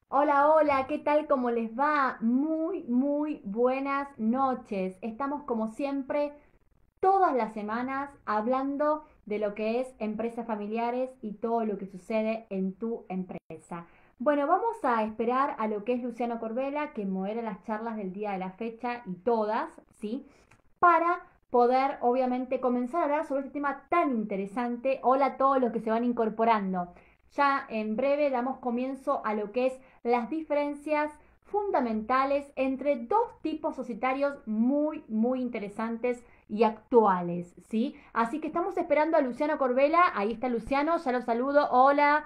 Hola, hola, ¿qué tal? ¿Cómo les va? Muy buenas noches. Estamos como siempre todas las semanas hablando de lo que es empresas familiares y todo lo que sucede en tu empresa. Bueno, vamos a esperar a lo que es Luciano Corbella, que modera las charlas del día de la fecha y todas, ¿sí? Para poder, obviamente, comenzar a hablar sobre este tema tan interesante. Hola a todos los que se van incorporando. Ya en breve damos comienzo a lo que es las diferencias fundamentales entre dos tipos societarios muy interesantes y actuales, ¿sí? Así que estamos esperando a Luciano Corbella, ahí está Luciano, ya lo saludo, hola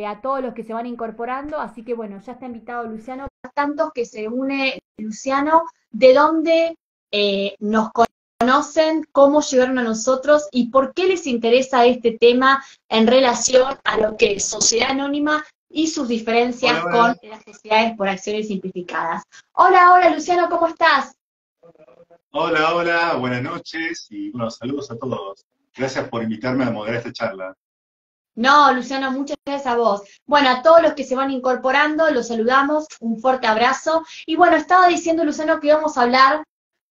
a todos los que se van incorporando, así que bueno, ya está invitado Luciano. Tantos que se une Luciano, de dónde nos conocen, cómo llegaron a nosotros y por qué les interesa este tema en relación a lo que es sociedad anónima y sus Hola, diferencias con buenas. las sociedades por acciones simplificadas. Hola, hola Luciano, ¿cómo estás? Hola, buenas noches y bueno, saludos a todos. Gracias por invitarme a moderar esta charla. No, Luciano, muchas gracias a vos. Bueno, a todos los que se van incorporando, los saludamos, un fuerte abrazo. Y bueno, estaba diciendo Luciano que íbamos a hablar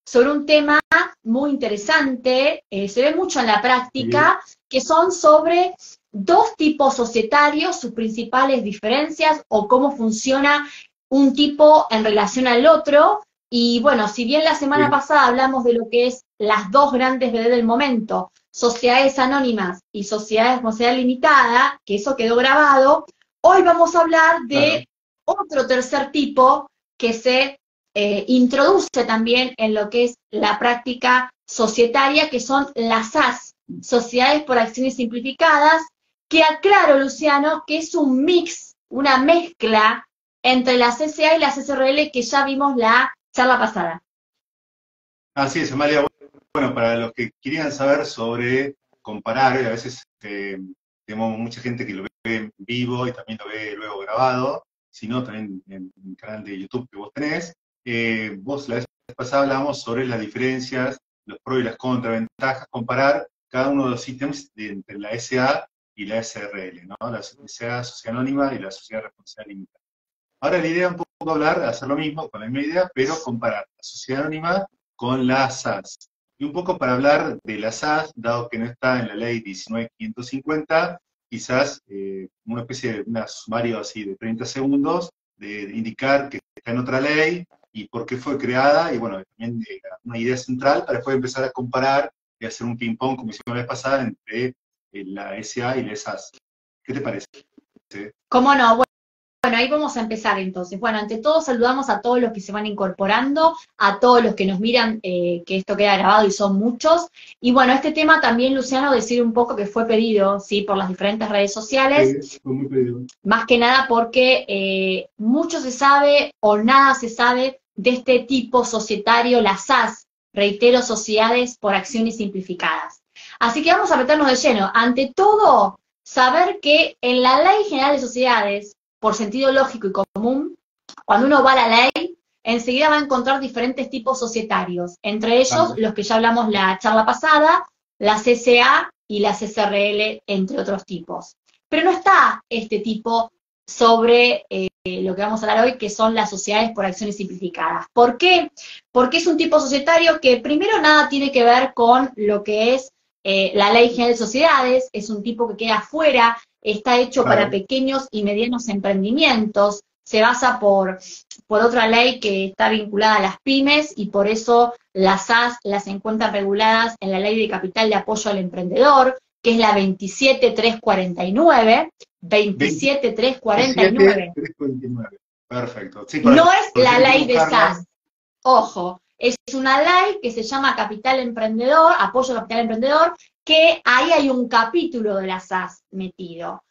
sobre un tema muy interesante, se ve mucho en la Sí, práctica, que son sobre dos tipos societarios, sus principales diferencias o cómo funciona un tipo en relación al otro. Y bueno, si bien la semana sí, pasada hablamos de lo que es las dos grandes BD del momento, sociedades anónimas y sociedades de responsabilidad limitada, que eso quedó grabado, hoy vamos a hablar claro. de otro tercer tipo que se introduce también en lo que es la práctica societaria, que son las SAS, Sociedades por Acciones Simplificadas, que aclaro, Luciano, que es un mix, una mezcla entre las CCA y las SRL que ya vimos la charla pasada. Así es, Amalia. Bueno, para los que querían saber sobre comparar, a veces tenemos mucha gente que lo ve en vivo y también lo ve luego grabado, sino también en el canal de YouTube que vos tenés. Vos la vez pasada hablábamos sobre las diferencias, los pros y las contraventajas, comparar cada uno de los ítems entre la SA y la SRL, ¿no? La SA, Sociedad Anónima, y la Sociedad Responsable Limitada. Ahora la idea es un poco hablar, hacer lo mismo, con la misma idea, pero comparar la Sociedad Anónima con la SAS. Y un poco para hablar de la SAS, dado que no está en la ley 19.550, quizás una especie de un sumario así de 30 segundos, de indicar que está en otra ley y por qué fue creada, y bueno, también una idea central para después empezar a comparar y hacer un ping-pong, como hicimos la vez pasada, entre la SA y la SAS. ¿Qué te parece? ¿Cómo no? Bueno, ahí vamos a empezar entonces. Bueno, ante todo saludamos a todos los que se van incorporando, a todos los que nos miran, que esto queda grabado y son muchos. Y bueno, este tema también, Luciano, decir un poco que fue pedido, ¿sí? Por las diferentes redes sociales, Sí, fue muy pedido. más que nada porque mucho se sabe o nada se sabe de este tipo societario, las SAS, reitero, sociedades por acciones simplificadas. Así que vamos a meternos de lleno. Ante todo, saber que en la Ley General de Sociedades, por sentido lógico y común, cuando uno va a la ley, enseguida va a encontrar diferentes tipos societarios, entre ellos Claro. los que ya hablamos la charla pasada, las CCA y las SRL, entre otros tipos. Pero no está este tipo sobre lo que vamos a hablar hoy, que son las sociedades por acciones simplificadas. ¿Por qué? Porque es un tipo societario que primero nada tiene que ver con lo que es la Ley General de Sociedades, es un tipo que queda fuera, está hecho para Claro. pequeños y medianos emprendimientos, se basa por otra ley que está vinculada a las pymes y por eso las SAS las encuentran reguladas en la Ley de Capital de Apoyo al Emprendedor, que es la 27349, 27349. 27.349. Perfecto. Sí, por eso. No es Porque la tenés que ley de buscarla. SAS, ojo, es una ley que se llama Capital Emprendedor, Apoyo al Capital Emprendedor, que ahí hay un capítulo de la SAS metido.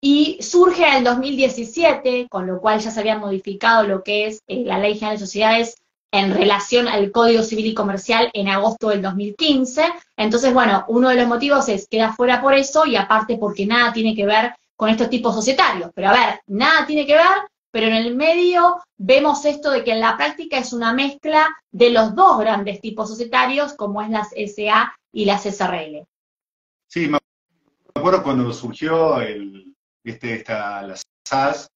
Y surge en el 2017, con lo cual ya se había modificado lo que es la Ley General de Sociedades en relación al Código Civil y Comercial en agosto del 2015. Entonces, bueno, uno de los motivos es queda fuera por eso y aparte porque nada tiene que ver con estos tipos societarios. Pero a ver, nada tiene que ver, pero en el medio vemos esto de que en la práctica es una mezcla de los dos grandes tipos societarios, como es las SA y las SRL. Sí, me acuerdo cuando surgió la SAS,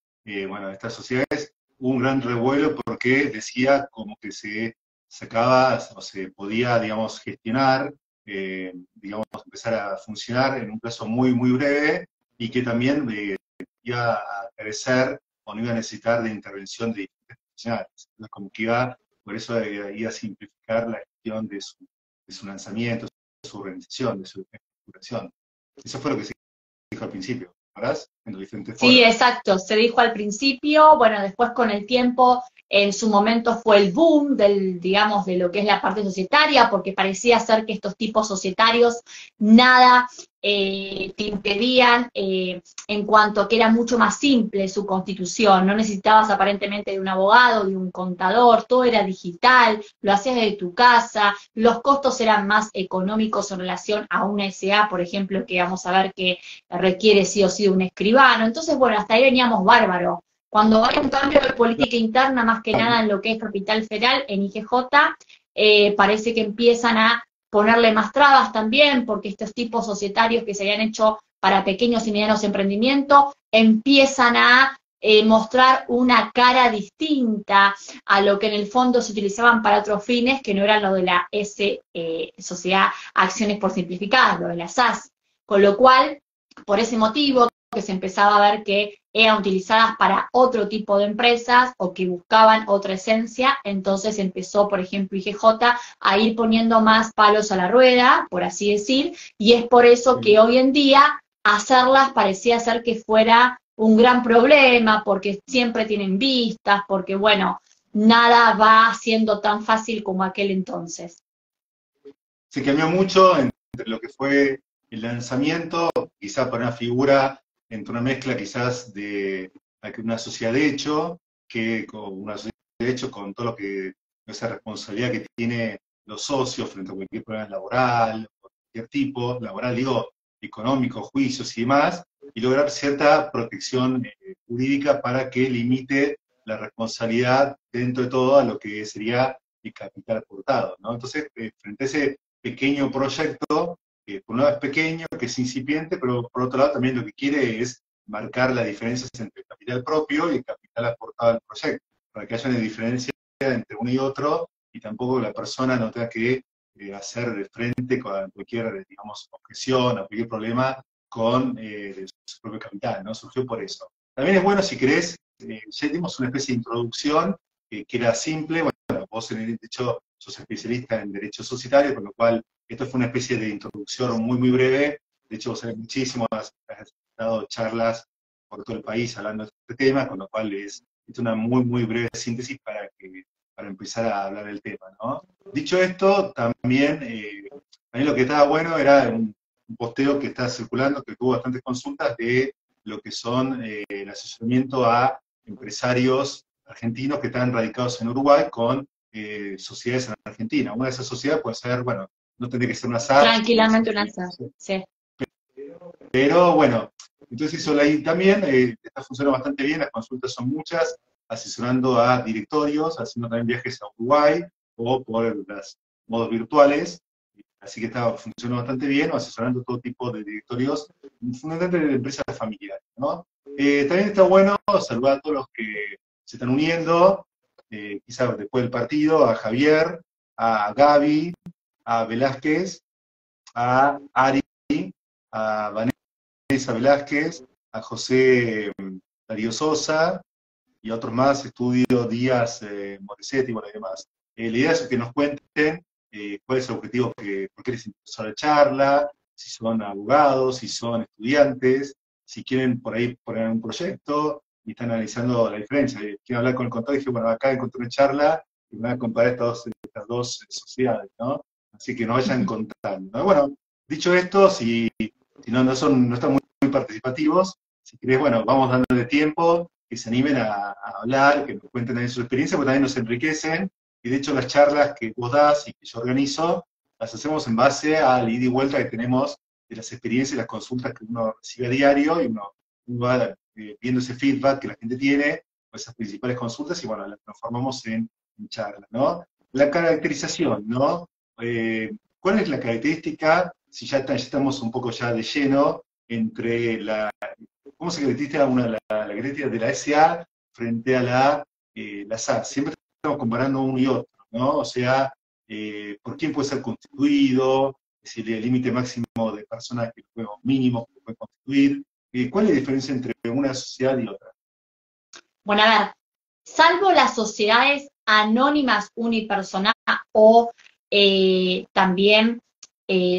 bueno, estas sociedades, hubo un gran revuelo porque decía como que se sacaba o se podía, digamos, gestionar, digamos, empezar a funcionar en un plazo muy, muy breve y que también iba a carecer o no iba a necesitar de intervención de diferentes profesionales. Entonces, como que iba, por eso iba a simplificar la gestión de su lanzamiento, de su organización, de su estructuración. Eso fue lo que se dijo al principio, ¿verdad? En los diferentes Sí, foros. exacto, se dijo al principio, bueno, después con el tiempo, en su momento fue el boom del, digamos, de lo que es la parte societaria, porque parecía ser que estos tipos societarios nada te impedían en cuanto a que era mucho más simple su constitución, no necesitabas aparentemente de un abogado, de un contador, todo era digital, lo hacías desde tu casa, los costos eran más económicos en relación a una SA, por ejemplo, que vamos a ver que requiere sí o sí un escribano. Entonces, bueno, hasta ahí veníamos bárbaro. Cuando hay un cambio de política interna, más que nada en lo que es Capital Federal, en IGJ, parece que empiezan a ponerle más trabas también, porque estos tipos societarios que se habían hecho para pequeños y medianos emprendimientos empiezan a mostrar una cara distinta a lo que en el fondo se utilizaban para otros fines, que no eran lo de la Sociedad Acciones por Simplificar, lo de la SAS. Con lo cual, por ese motivo, que se empezaba a ver que eran utilizadas para otro tipo de empresas o que buscaban otra esencia, entonces empezó, por ejemplo, IGJ a ir poniendo más palos a la rueda, por así decir, y es por eso que hoy en día hacerlas parecía ser que fuera un gran problema, porque siempre tienen vistas, porque bueno, nada va siendo tan fácil como aquel entonces. Se cambió mucho entre lo que fue el lanzamiento, quizás para una figura, entre una mezcla quizás de una sociedad de hecho, que con una sociedad de hecho con todo lo que, esa responsabilidad que tiene los socios frente a cualquier problema laboral, cualquier tipo, laboral digo, económico, juicios y demás, y lograr cierta protección jurídica para que limite la responsabilidad dentro de todo a lo que sería el capital aportado, ¿no? Entonces, frente a ese pequeño proyecto, que por un lado es pequeño, que es incipiente, pero por otro lado también lo que quiere es marcar las diferencias entre el capital propio y el capital aportado al proyecto, para que haya una diferencia entre uno y otro y tampoco la persona no tenga que hacer de frente con cualquier, digamos, objeción o cualquier problema con su propio capital, ¿no? Surgió por eso. También es bueno, si querés, ya dimos una especie de introducción que era simple, bueno, vos de hecho sos especialista en derecho societario, con lo cual esto fue una especie de introducción muy, muy breve. De hecho, vos sabés muchísimo, has dado charlas por todo el país hablando de este tema, con lo cual es una muy, muy breve síntesis para empezar a hablar del tema, ¿no? Dicho esto, también lo que estaba bueno era un posteo que está circulando, que tuvo bastantes consultas de lo que son el asesoramiento a empresarios argentinos que están radicados en Uruguay con sociedades en Argentina. Una de esas sociedades puede ser, bueno, no tendría que ser una SAS, Tranquilamente una SAS, sí. pero bueno, entonces hizo ahí también, está funcionando bastante bien, las consultas son muchas, asesorando a directorios, haciendo también viajes a Uruguay, o por los modos virtuales, así que está funcionando bastante bien, o asesorando todo tipo de directorios, fundamentalmente de empresas familiares, ¿no? También está bueno saludar a todos los que se están uniendo, quizás después del partido, a Javier, a Gaby, a Velázquez, a Ari, a Vanessa Velázquez, a José Darío Sosa y a otros más, Estudio Díaz Moresetti y bueno, y demás. La idea es que nos cuenten cuál es el objetivo, por qué les interesó la charla, si son abogados, si son estudiantes, si quieren por ahí poner un proyecto y están analizando la diferencia. Quiero hablar con el contador y dije, bueno, acá encontré una charla y me voy a comparar estas dos sociedades, ¿no? Así que nos vayan contando, ¿no? Bueno, dicho esto, si no, no están muy participativos, si querés, bueno, vamos dándole tiempo, que se animen a hablar, que nos cuenten también su experiencia, porque también nos enriquecen, y de hecho las charlas que vos das y que yo organizo, las hacemos en base al ida y vuelta que tenemos de las experiencias y las consultas que uno recibe a diario, y uno va viendo ese feedback que la gente tiene, pues esas principales consultas, y bueno, las transformamos en charlas, ¿no? La caracterización, ¿no? ¿Cuál es la característica, si ya estamos un poco ya de lleno, entre cómo se caracteriza la característica de la SA frente a la SAS? Siempre estamos comparando uno y otro, ¿no? O sea, ¿por quién puede ser constituido? Si el límite máximo de personas que o mínimo que puede constituir. ¿Cuál es la diferencia entre una sociedad y otra? Bueno, a ver, salvo las sociedades anónimas unipersonal o también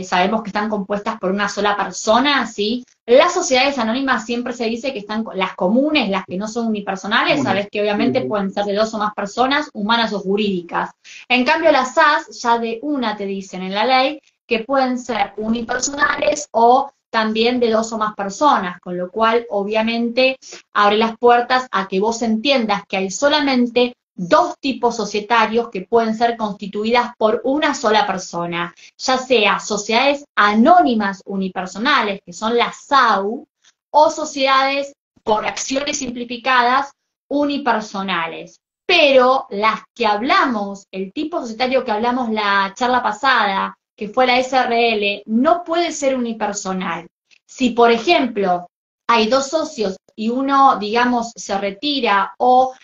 sabemos que están compuestas por una sola persona, ¿sí? Las sociedades anónimas siempre se dice que están las comunes, las que no son unipersonales, sabes que obviamente pueden ser de dos o más personas, humanas o jurídicas. En cambio, las SAS ya de una te dicen en la ley que pueden ser unipersonales o también de dos o más personas, con lo cual obviamente abre las puertas a que vos entiendas que hay solamente dos tipos societarios que pueden ser constituidas por una sola persona, ya sea sociedades anónimas unipersonales, que son las SAU, o sociedades por acciones simplificadas unipersonales. Pero las que hablamos, el tipo societario que hablamos la charla pasada, que fue la SRL, no puede ser unipersonal. Si, por ejemplo, hay dos socios y uno, digamos, se retira o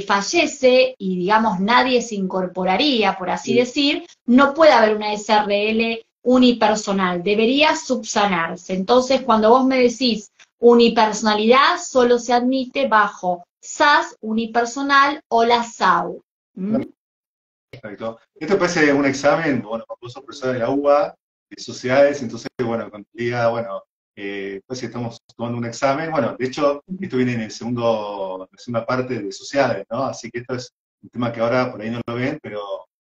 fallece y, digamos, nadie se incorporaría, por así decir, no puede haber una SRL unipersonal, debería subsanarse. Entonces, cuando vos me decís unipersonalidad, solo se admite bajo SAS unipersonal o la SAU. ¿Mm? Perfecto. Esto parece un examen, bueno, vos sos profesor de la UBA, de sociedades, entonces, bueno, cuando te diga, bueno, pues estamos tomando un examen, bueno, de hecho, esto viene en la segunda parte de sociedades, ¿no? Así que esto es un tema que ahora por ahí no lo ven, pero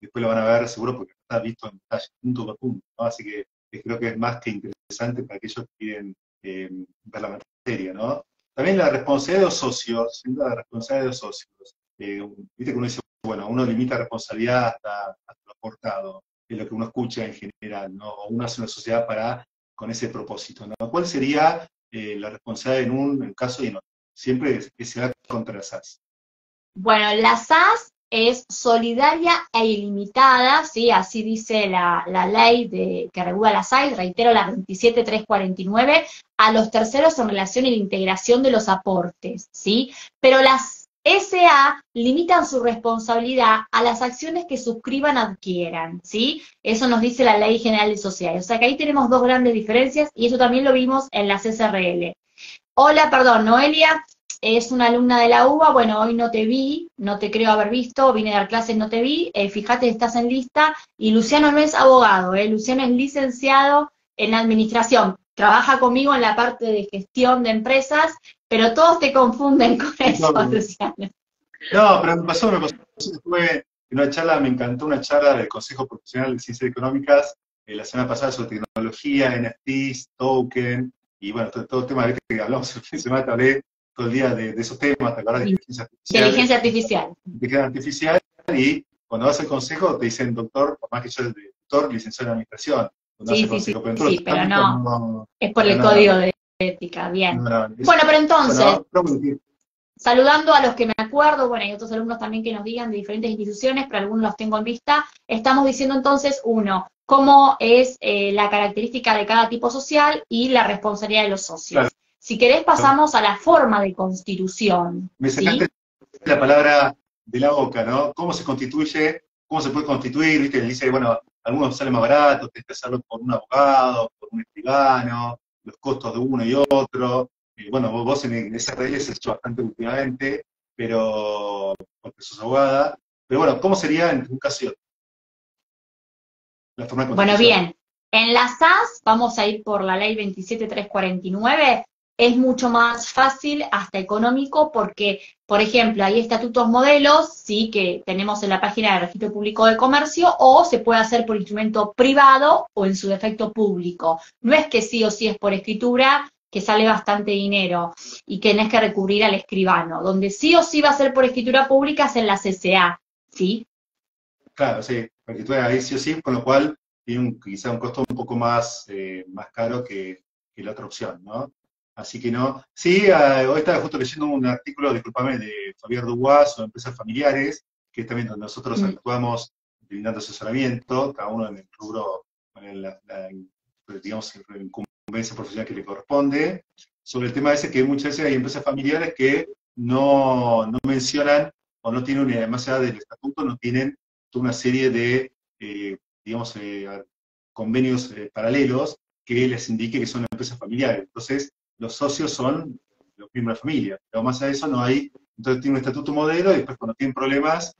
después lo van a ver seguro porque está visto en detalle, punto por punto, ¿no? Así que creo que es más que interesante para aquellos que quieren ver la materia, ¿no? También la responsabilidad de los socios, siendo la responsabilidad de los socios. Viste que uno dice, bueno, uno limita responsabilidad hasta lo aportado, es lo que uno escucha en general, ¿no? O uno hace una sociedad con ese propósito, ¿no? ¿Cuál sería la responsabilidad en un caso y en otro? Siempre que se da contra las SAS. Bueno, la SAS es solidaria e ilimitada, ¿sí? Así dice la ley que regula la SAS, reitero, la 27349, a los terceros en relación a la integración de los aportes, ¿sí? Pero las SA limitan su responsabilidad a las acciones que suscriban adquieran, ¿sí? Eso nos dice la Ley General de Sociedades. O sea que ahí tenemos dos grandes diferencias y eso también lo vimos en las SRL. Hola, perdón, Noelia es una alumna de la UBA, bueno, hoy no te vi, no te creo haber visto, vine a dar clases, no te vi, fíjate, estás en lista, y Luciano no es abogado, Luciano es licenciado en administración, trabaja conmigo en la parte de gestión de empresas, pero todos te confunden con eso, Luciano. No, pero me pasó, fue en una charla, me encantó una charla del Consejo Profesional de Ciencias Económicas la semana pasada sobre tecnología, NFTs, token, y bueno, todo el tema que hablamos el fin de semana, te hablé todo el día de esos temas, ¿te acuerdas? De Inteligencia artificial. Inteligencia artificial, y cuando vas al consejo te dicen doctor, por más que yo soy doctor, licenciado en administración. Sí, consejo, pero, sí, pero no, es por no, el código de ética, bien. Bueno, pero entonces, saludando a los que me acuerdo, bueno, hay otros alumnos también que nos digan de diferentes instituciones, pero algunos los tengo en vista, estamos diciendo entonces, uno, cómo es la característica de cada tipo social y la responsabilidad de los socios. Claro. Si querés pasamos a la forma de constitución. Me sacaste la palabra de la boca, ¿no? ¿Cómo se constituye? ¿Cómo se puede constituir? ¿Viste? Dice, bueno, algunos salen más baratos, tenés que hacerlo por un abogado, por un escribano, los costos de uno y otro. Bueno, vos en esa regla se has hecho bastante últimamente, pero porque sos abogada. Pero bueno, ¿cómo sería en un caso y otro? La forma de constitución. Bueno, bien. En la SAS, vamos a ir por la ley 27349, es mucho más fácil, hasta económico, porque, por ejemplo, hay estatutos modelos, sí, que tenemos en la página del Registro Público de Comercio, o se puede hacer por instrumento privado o en su defecto público. No es que sí o sí es por escritura, que sale bastante dinero y que tenés que recurrir al escribano. Donde sí o sí va a ser por escritura pública es en la CCA, ¿sí? Claro, sí, por escritura ahí sí o sí, con lo cual tiene quizá un costo un poco más caro que la otra opción, ¿no? Así que no. Sí, hoy estaba justo leyendo un artículo, discúlpame, de Javier Dubois sobre empresas familiares, que es también donde nosotros actuamos brindando asesoramiento, cada uno en el rubro, digamos, la incumbencia profesional que le corresponde, sobre el tema ese que muchas veces hay empresas familiares que no mencionan o no tienen, más allá del estatuto, no tienen toda una serie de, digamos, convenios paralelos que les indique que son empresas familiares. Entonces, los socios son los miembros de la familia, pero más allá de eso no hay, entonces tiene un estatuto modelo y después cuando tienen problemas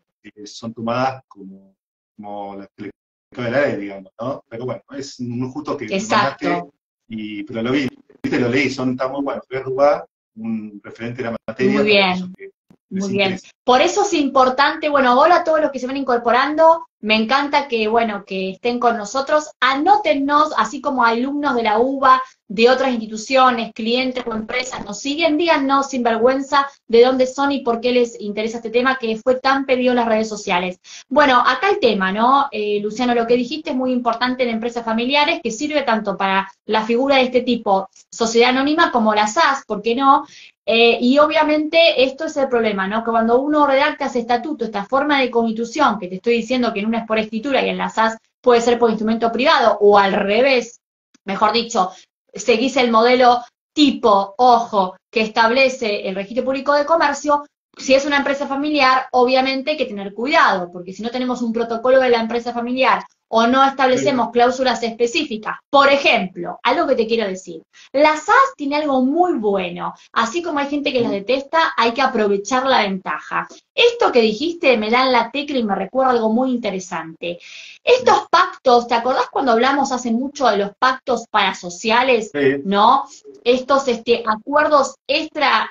son tomadas como las que le cabe la ley, digamos, ¿no? Pero bueno, es un justo que me mandaste, Exacto. pero lo vi, viste, lo leí, está muy bueno. Voy a robar un referente de la Muy materia para aquellos bien. que les Muy bien. interese. Por eso es importante, bueno, hola a todos los que se van incorporando. Me encanta que, bueno, que estén con nosotros. Anótennos, así como alumnos de la UBA, de otras instituciones, clientes o empresas, nos siguen, díganos sin vergüenza de dónde son y por qué les interesa este tema que fue tan pedido en las redes sociales. Bueno, acá el tema, ¿no? Luciano, lo que dijiste es muy importante en empresas familiares, que sirve tanto para la figura de este tipo, sociedad anónima, como la SAS, ¿por qué no? Y obviamente esto es el problema, ¿no? Que cuando uno redacta ese estatuto, esta forma de constitución, que te estoy diciendo que en una es por escritura y en la SAS puede ser por instrumento privado, o al revés, mejor dicho, seguís el modelo tipo, ojo, que establece el registro público de comercio, si es una empresa familiar, obviamente hay que tener cuidado, porque si no tenemos un protocolo de la empresa familiar o no establecemos cláusulas específicas, por ejemplo, algo que te quiero decir, la SAS tiene algo muy bueno. Así como hay gente que las detesta, hay que aprovechar la ventaja. Esto que dijiste me da en la tecla y me recuerda algo muy interesante. Estos pactos, ¿te acordás cuando hablamos hace mucho de los pactos parasociales? Sí, ¿No? Estos acuerdos extra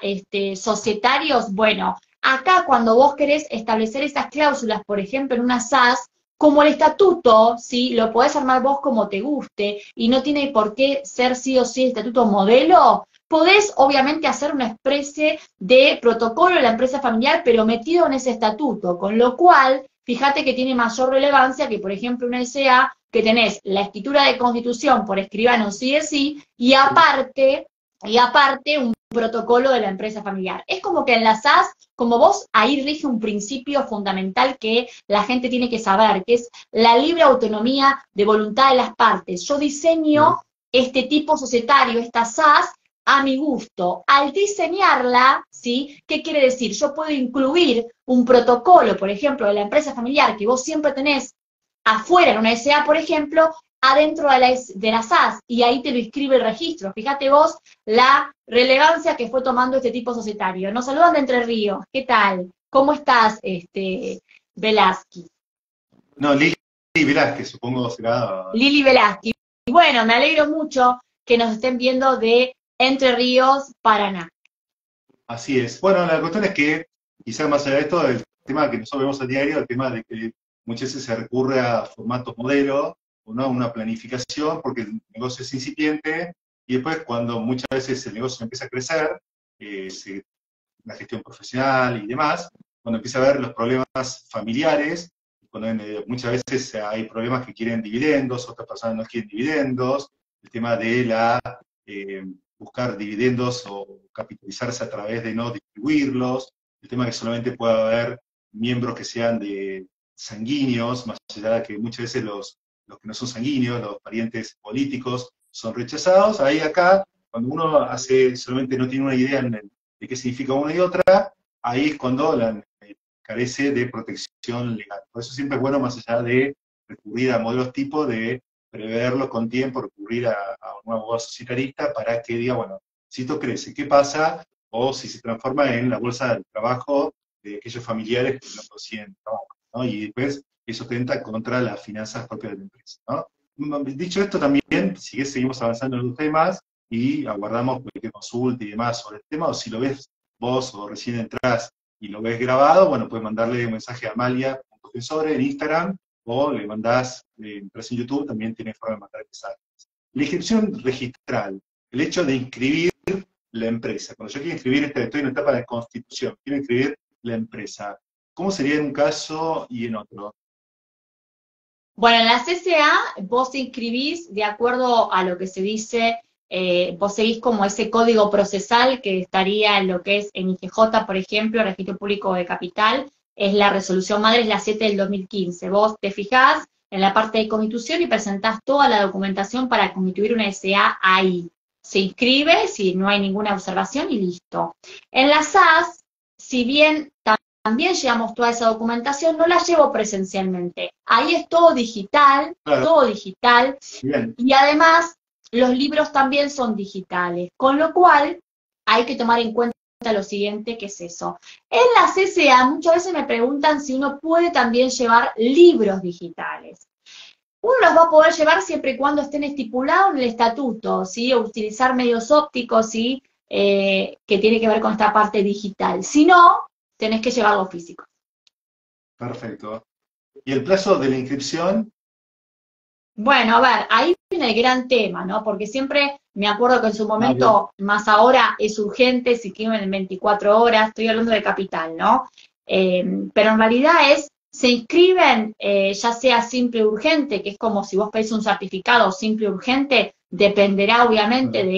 societarios, bueno, acá cuando vos querés establecer esas cláusulas, por ejemplo, en una SAS, como el estatuto, ¿sí? Lo podés armar vos como te guste y no tiene por qué ser sí o sí el estatuto modelo. Podés, obviamente, hacer una especie de protocolo de la empresa familiar, pero metido en ese estatuto, con lo cual, fíjate que tiene mayor relevancia que, por ejemplo, una SA, que tenés la escritura de constitución por escribano sí es sí, y aparte un protocolo de la empresa familiar. Es como que en la SAS, como vos, ahí rige un principio fundamental que la gente tiene que saber, que es la libre autonomía de voluntad de las partes. Yo diseño este tipo societario, esta SAS, a mi gusto. Al diseñarla, ¿sí? ¿Qué quiere decir? Yo puedo incluir un protocolo, por ejemplo, de la empresa familiar que vos siempre tenés afuera en una SA, por ejemplo, adentro de la SAS, y ahí te lo inscribe el registro. Fíjate vos la relevancia que fue tomando este tipo societario. Nos saludan de Entre Ríos. ¿Qué tal? ¿Cómo estás, Velázquez? no, Lili Velázquez, supongo será. Lili Velázquez. Y bueno, me alegro mucho que nos estén viendo de Entre Ríos, Paraná. Así es. Bueno, la cuestión es que, quizás más allá de esto, el tema que nosotros vemos a diario, el tema de que muchas veces se recurre a formatos modelo, o no, una planificación, porque el negocio es incipiente, y después cuando muchas veces el negocio empieza a crecer, la gestión profesional y demás, cuando empieza a haber los problemas familiares, cuando muchas veces hay problemas que quieren dividendos, otras personas no quieren dividendos, el tema de eh, buscar dividendos o capitalizarse a través de no distribuirlos, el tema que solamente pueda haber miembros que sean de sanguíneos, más allá de que muchas veces los que no son sanguíneos, los parientes políticos, son rechazados. Ahí acá, cuando uno solamente no tiene una idea de qué significa una y otra, ahí es cuando carece de protección legal. Por eso siempre es bueno, más allá de recurrir a modelos tipo, de preverlo con tiempo, recurrir a un abogado societarista para que diga, bueno, si esto crece, ¿qué pasa? O si se transforma en la bolsa del trabajo de aquellos familiares que no consiguen trabajo, ¿no? Y después eso tenta contra las finanzas propias de la empresa, ¿no? Dicho esto también, si seguimos avanzando en los temas y aguardamos cualquier consulta y demás sobre el tema, o si lo ves vos o recién entrás y lo ves grabado, bueno, puedes mandarle un mensaje a Amalia.Tensore en Instagram, o le mandás, entras en YouTube, también tiene forma de mandar mensajes. La inscripción registral, el hecho de inscribir la empresa. Cuando yo quiero inscribir, estoy en una etapa de constitución, quiero inscribir la empresa. ¿Cómo sería en un caso y en otro? Bueno, en la CCA vos te inscribís de acuerdo a lo que se dice, vos seguís como ese código procesal que estaría en lo que es en IGJ, por ejemplo, Registro Público de Capital, es la resolución madre, es la 7 del 2015. Vos te fijás en la parte de constitución y presentás toda la documentación para constituir una SA ahí. se inscribe si no hay ninguna observación y listo. En las SAS, si bien también llevamos toda esa documentación, no la llevo presencialmente. Ahí es Claro, todo digital, bien, y además los libros también son digitales, con lo cual hay que tomar en cuenta lo siguiente, que es eso. En la CCA muchas veces me preguntan si uno puede también llevar libros digitales. Uno los va a poder llevar siempre y cuando estén estipulados en el estatuto, ¿sí? O utilizar medios ópticos, ¿sí? Que tiene que ver con esta parte digital. Si no, tenés que llevarlo físico. perfecto. ¿Y el plazo de la inscripción? Bueno, a ver, ahí viene el gran tema, ¿no? Porque siempre me acuerdo que en su Ah, bien, momento, más ahora, es urgente, si quieren en 24 horas, estoy hablando de capital, ¿no? Pero en realidad se inscriben, ya sea simple o urgente, que es como si vos pedís un certificado simple o urgente, dependerá obviamente claro.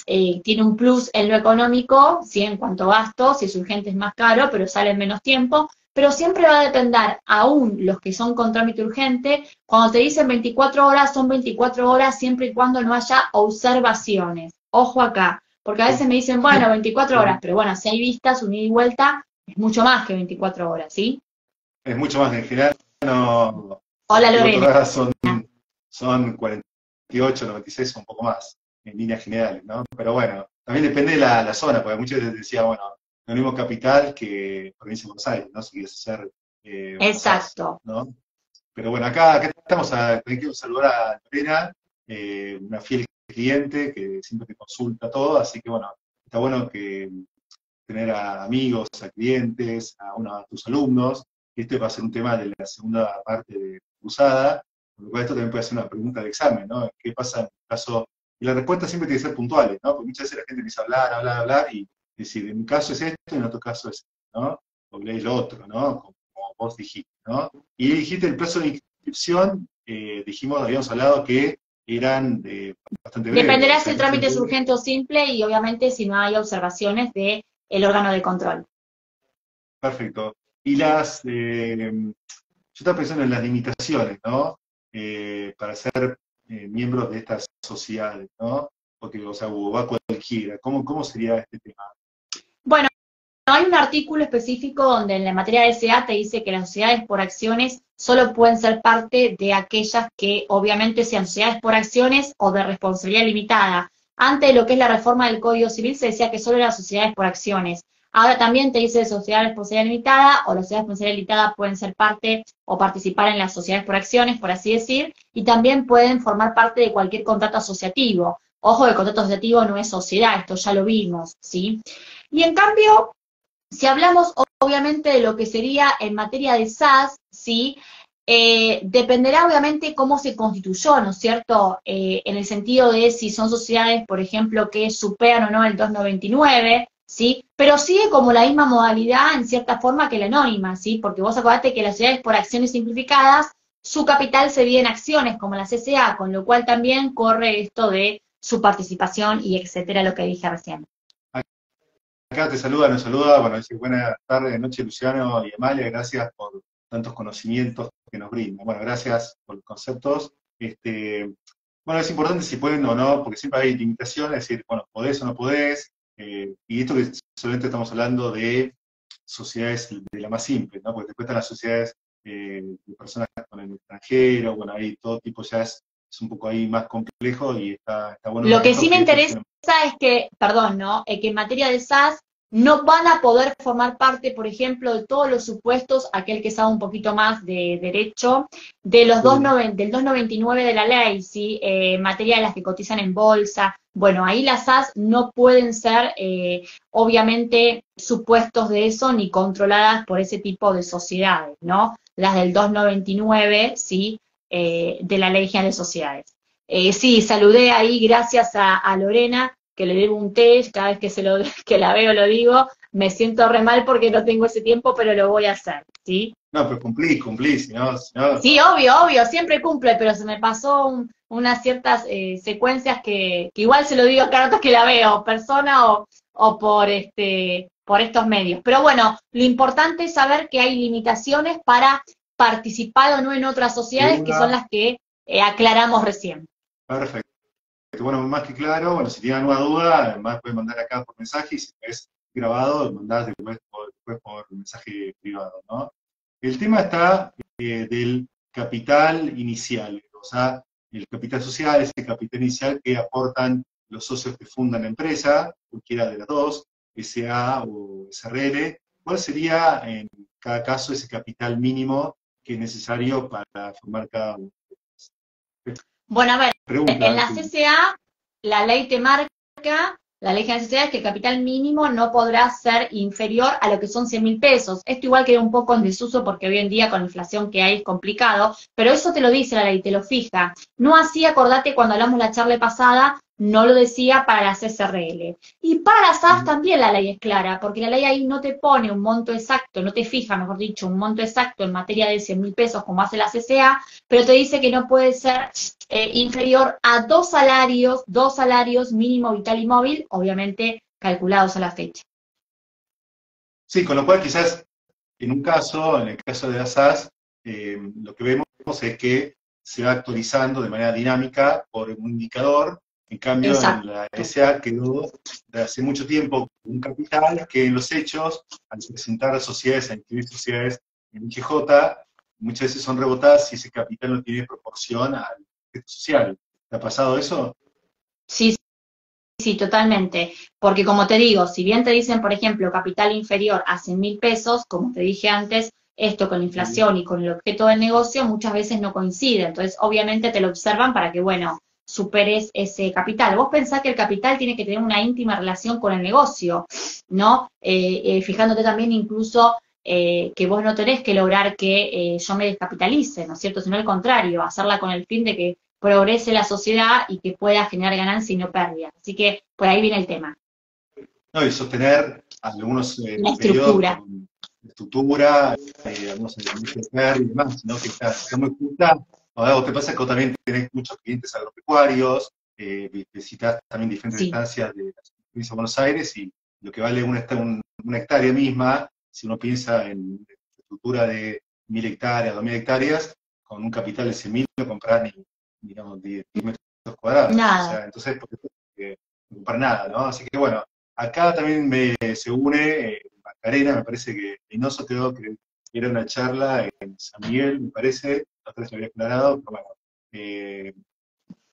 de, tiene un plus en lo económico, ¿sí? En cuanto a gasto, si es urgente es más caro, pero sale en menos tiempo, pero siempre va a depender, aún los que son con trámite urgente, cuando te dicen 24 horas, son 24 horas siempre y cuando no haya observaciones. Ojo acá, porque a veces me dicen, bueno, 24 horas, pero bueno, si hay vistas, un ida y vuelta, es mucho más que 24 horas, ¿sí? Es mucho más en general, no, Hola 24 Lorena. horas son 48, 96, un poco más, en líneas generales, ¿no? Pero bueno, también depende de la zona, porque muchas veces decía, bueno, lo mismo capital que provincia de Buenos Aires, ¿no? Si quieres hacer Buenos Aires, Exacto. ¿no? Pero bueno, acá estamos, quiero saludar a Lorena, una fiel cliente que siempre te consulta todo, así que bueno, está bueno que tener a amigos, a clientes, a tus alumnos. Este va a ser un tema de la segunda parte de Cruzada, por lo cual esto también puede ser una pregunta de examen, ¿no? ¿Qué pasa en el caso? Y la respuesta siempre tiene que ser puntuales, ¿no? Porque muchas veces la gente empieza a hablar, hablar, hablar, y decir, en mi caso es esto, y en otro caso es esto, ¿no? O lees lo otro, ¿no? Como vos dijiste, ¿no? Y dijiste el plazo de inscripción, habíamos hablado que eran bastante breves, o Dependerá si sea, el que se trámite es puede. urgente o simple y obviamente si no hay observaciones del órgano de control. Perfecto. Y yo estaba pensando en las limitaciones, ¿no? Para ser miembros de estas sociedades, ¿no? Porque, o sea, va cualquiera. ¿Cómo sería este tema? Bueno, hay un artículo específico donde en la materia de SA te dice que las sociedades por acciones solo pueden ser parte de aquellas que obviamente sean sociedades por acciones o de responsabilidad limitada. Antes de lo que es la reforma del Código Civil se decía que solo eran sociedades por acciones. Ahora también te dice sociedad de responsabilidad limitada o las sociedades de responsabilidad limitada pueden ser parte o participar en las sociedades por acciones, por así decir, y también pueden formar parte de cualquier contrato asociativo. Ojo, el contrato asociativo no es sociedad, esto ya lo vimos, ¿sí? Y en cambio, si hablamos obviamente de lo que sería en materia de SAS, ¿sí? Dependerá obviamente cómo se constituyó, ¿no es cierto? En el sentido de si son sociedades, por ejemplo, que superan o no el 299, ¿sí? Pero sigue como la misma modalidad en cierta forma que la anónima, ¿sí? Porque vos acordate que las sociedades por acciones simplificadas, su capital se divide en acciones, como la CCA, con lo cual también corre esto de su participación y etcétera, lo que dije recién. Acá te saluda, nos saluda, bueno, dice buenas tardes, noche Luciano y Amalia, gracias por tantos conocimientos que nos brindan. Bueno, gracias por los conceptos. Bueno, es importante si pueden o no, porque siempre hay limitaciones, es decir, bueno, podés o no podés, y esto que solamente estamos hablando de sociedades de la más simple, ¿no? Porque después están las sociedades de personas con el extranjero, bueno, ahí todo tipo ya es un poco ahí más complejo y está bueno Lo que ejemplo sí me que esto interesa es que, perdón, ¿no? Que en materia de SAS no van a poder formar parte, por ejemplo, de todos los supuestos, aquel que sabe un poquito más de derecho, de los sí, del 299 de la ley, ¿sí? En materia de las que cotizan en bolsa. Bueno, ahí las SAS no pueden ser, obviamente, supuestos de eso ni controladas por ese tipo de sociedades, ¿no? Las del 299, ¿sí? De la Ley General de Sociedades. Sí, saludé ahí gracias a Lorena, que le debo un té, cada vez que, que la veo lo digo, me siento re mal porque no tengo ese tiempo, pero lo voy a hacer, ¿sí? no, pero cumplí, si no, Sí, obvio, obvio, siempre cumple, pero se me pasó unas ciertas secuencias que igual se lo digo cada rato que la veo, persona o por estos medios. Pero bueno, lo importante es saber que hay limitaciones para participar o no en otras de sociedades, que son una, las que aclaramos recién. perfecto. Bueno, más que claro, bueno, si tienen alguna duda, además pueden mandar acá por mensaje y si es grabado, mandás después por mensaje privado, ¿no? El tema está del capital inicial, o sea, el capital social, ese capital inicial que aportan los socios que fundan la empresa, cualquiera de las dos, SA o SRL. ¿Cuál sería en cada caso ese capital mínimo que es necesario para formar cada uno? Bueno, a ver, en Pregunta. la CCA, la ley te marca, la ley general de CCA es que el capital mínimo no podrá ser inferior a lo que son 100.000 pesos. Esto igual queda un poco en desuso porque hoy en día con la inflación que hay es complicado, pero eso te lo dice la ley, te lo fija. No así, acordate, cuando hablamos la charla pasada, no lo decía para las SRL. Y para las AF también la ley es clara, porque la ley ahí no te pone un monto exacto, no te fija, mejor dicho, un monto exacto en materia de 100.000 pesos como hace la CCA, pero te dice que no puede ser inferior a dos salarios mínimo vital y móvil, obviamente calculados a la fecha. Sí, con lo cual quizás en un caso, en el caso de las SAS, lo que vemos es que se va actualizando de manera dinámica por un indicador. En cambio, en la Exacto. SA quedó de hace mucho tiempo un capital que en los hechos, al presentar sociedades, a inscribir sociedades en IGJ, muchas veces son rebotadas si ese capital no tiene proporción al objeto social. ¿Te ha pasado eso? Sí, sí, totalmente. Porque como te digo, si bien te dicen, por ejemplo, capital inferior a 100.000 pesos, como te dije antes, esto con la inflación y con el objeto del negocio muchas veces no coincide. Entonces, obviamente te lo observan para que, bueno, superes ese capital. Vos pensás que el capital tiene que tener una íntima relación con el negocio, ¿no? Fijándote también incluso que vos no tenés que lograr que yo me descapitalice, ¿no es cierto? Sino al contrario, hacerla con el fin de que progrese la sociedad y que pueda generar ganancia y no pérdidas. Así que por ahí viene el tema. No, y sostener algunos La periodos estructura. con estructura, algunos elementos y demás, sino que está muy justa. Ahora vos te pasa que vos también tenés muchos clientes agropecuarios, visitas también diferentes Sí. estancias de la provincia de Buenos Aires y lo que vale una hectárea misma, si uno piensa en estructura de 1.000 hectáreas, 2.000 hectáreas, con un capital de 100.000 no compras ni, digamos, 10 metros cuadrados. O Nada. sea, entonces, no comprar nada, ¿no? Así que bueno, acá también se une Macarena, me parece que Reynoso quedó que era una charla en San Miguel, me parece, la otra vez lo había aclarado, pero bueno, eh,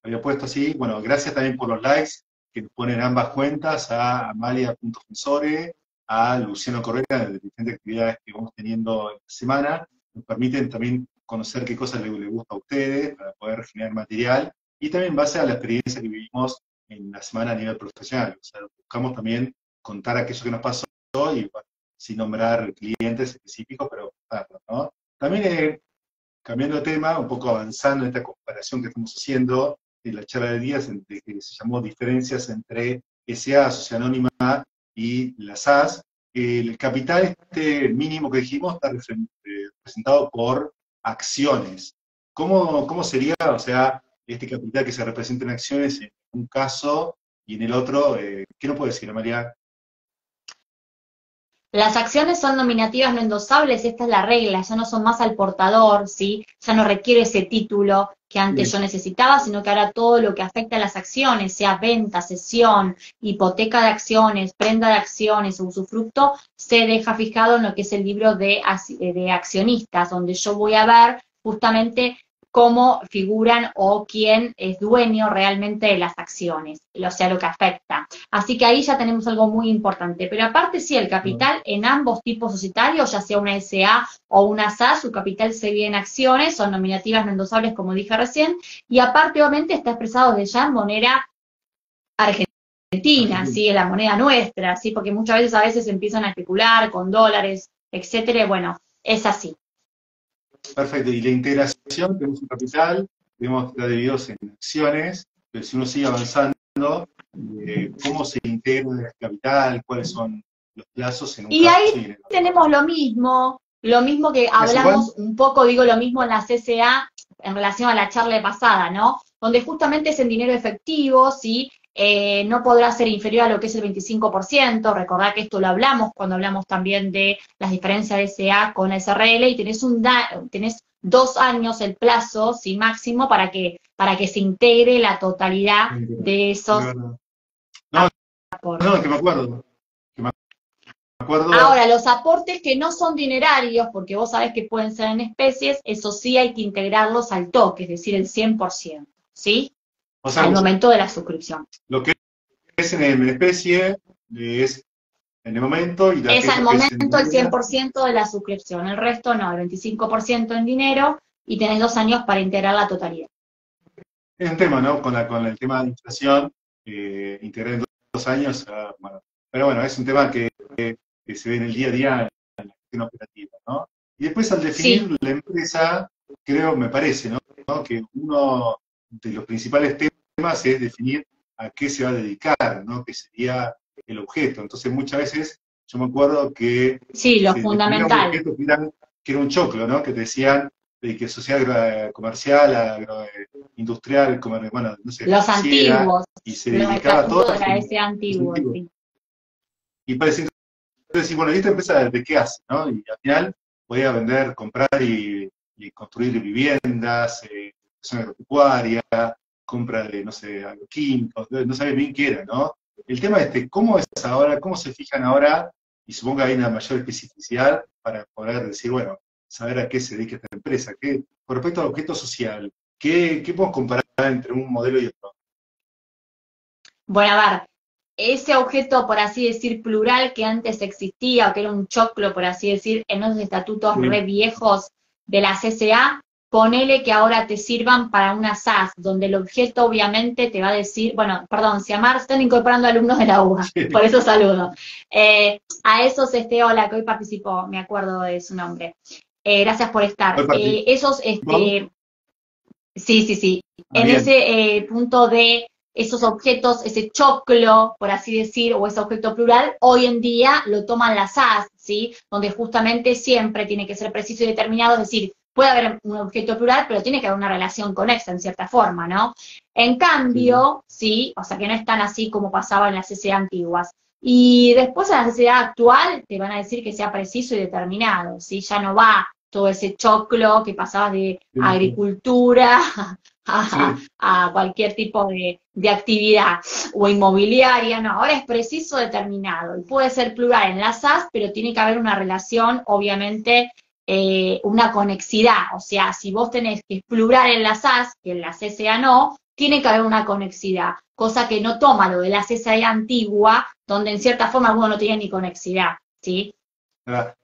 había puesto así, bueno, gracias también por los likes que nos ponen ambas cuentas, a Amalia.Fensore, a Luciano Correa, de diferentes actividades que vamos teniendo en la semana, nos permiten también conocer qué cosas les gusta a ustedes, para poder generar material, y también en base a la experiencia que vivimos en la semana a nivel profesional. O sea, buscamos también contar aquello que nos pasó y bueno, sin nombrar clientes específicos, pero contarlo, ¿no? También cambiando de tema, un poco avanzando en esta comparación que estamos haciendo en la charla de días, que se llamó Diferencias entre SA, Sociedad Anónima, y las SAS, el capital este mínimo que dijimos está representado por acciones. ¿Cómo sería, o sea, este capital que se representa en acciones en un caso y en el otro? ¿Qué nos puede decir, María? Las acciones son nominativas no endosables, esta es la regla, ya no son más al portador, ¿sí? Ya no requiere ese título que antes yo necesitaba, sino que ahora todo lo que afecta a las acciones, sea venta, cesión, hipoteca de acciones, prenda de acciones, usufructo, se deja fijado en lo que es el libro de accionistas, donde yo voy a ver justamente cómo figuran o quién es dueño realmente de las acciones, o sea, lo que afecta. Así que ahí ya tenemos algo muy importante. Pero aparte, sí, el capital en ambos tipos societarios, ya sea una SA o una SA, su capital se vive en acciones, son nominativas no endosables, como dije recién, y aparte, obviamente, está expresado desde ya en moneda argentina, ¿sí? En la moneda nuestra, ¿sí? Porque muchas veces empiezan a especular con dólares, etcétera, y bueno, es así. Perfecto, y la integración, tenemos un capital, tenemos que estar divididos en acciones, pero si uno sigue avanzando, ¿cómo se integra el capital? ¿Cuáles son los plazos en un Y caso ahí y en el otro? tenemos lo mismo que ¿Es igual? hablamos un poco, digo lo mismo en la CCA en relación a la charla pasada, ¿no? Donde justamente es en dinero efectivo, ¿sí? no podrá ser inferior a lo que es el 25%, recordad que esto lo hablamos cuando hablamos también de las diferencias de SA con la SRL, y tenés 2 años el plazo, sí, máximo, para que se integre la totalidad de esos no, aportes. no, que me acuerdo. Que me acuerdo. Ahora, los aportes que no son dinerarios, porque vos sabés que pueden ser en especies, eso sí hay que integrarlos al toque, es decir, el 100%, ¿sí? O sea, Al momento de la suscripción. lo que es en especie es en el momento y Es al aquello que es en momento el moneda. 100% de la suscripción, el resto no, el 25% en dinero, y tenés 2 años para integrar la totalidad. Es un tema, ¿no? Con el tema de inflación, integré en 2 años, bueno. Pero bueno, es un tema que se ve en el día a día en la gestión operativa, ¿no? Y después al definir Sí, la empresa, creo, me parece, ¿no? Que uno de los principales temas es definir a qué se va a dedicar, ¿no? Que sería el objeto. Entonces muchas veces yo me acuerdo que sí, lo se definía un fundamental. objeto que era un choclo, ¿no? Que te decían que sociedad comercial, industrial, bueno, no sé, Los financiera, antiguos, y se los dedicaba a todo estatutos de la eso. S antiguos, sí. Y parece decir, bueno, ¿y esta empresa de qué hace? ¿No? Y al final podía vender, comprar y construir viviendas, zona agropecuaria, compra de, no sé, agroquímicos, no sabe bien qué era, ¿no? El tema es cómo es ahora, cómo se fijan ahora, y supongo que hay una mayor especificidad para poder decir, bueno, saber a qué se dedica esta empresa. Con respecto al objeto social, ¿qué podemos comparar entre un modelo y otro? Bueno, a ver, ese objeto, por así decir, plural que antes existía, o que era un choclo, por así decir, en los estatutos re Sí, viejos de la CCA, ponele que ahora te sirvan para una SAS, donde el objeto obviamente te va a decir, bueno, perdón, si Amar están incorporando alumnos de la UBA, por eso saludo. A esos, hola, que hoy participó, me acuerdo de su nombre. Gracias por estar. ¿cuál partido? Esos, sí, sí, sí. Ah, En bien. ese punto de esos objetos, ese choclo, por así decir, o ese objeto plural, hoy en día lo toman las SAS, ¿sí? Donde justamente siempre tiene que ser preciso y determinado, es decir, puede haber un objeto plural, pero tiene que haber una relación conexa en cierta forma, ¿no? En Sí. cambio, sí, o sea que no es tan así como pasaba en las CCA antiguas. Y después en la CCA actual te van a decir que sea preciso y determinado, ¿sí? Ya no va todo ese choclo que pasaba de agricultura Sí. a cualquier tipo de actividad o inmobiliaria, no, ahora es preciso determinado y puede ser plural en las SAS, pero tiene que haber una relación, obviamente, una conexidad, o sea, si vos tenés que es plural en las SAS, que en la CSA no, tiene que haber una conexidad, cosa que no toma lo de la CSA antigua, donde en cierta forma algunos no tienen ni conexidad, ¿sí?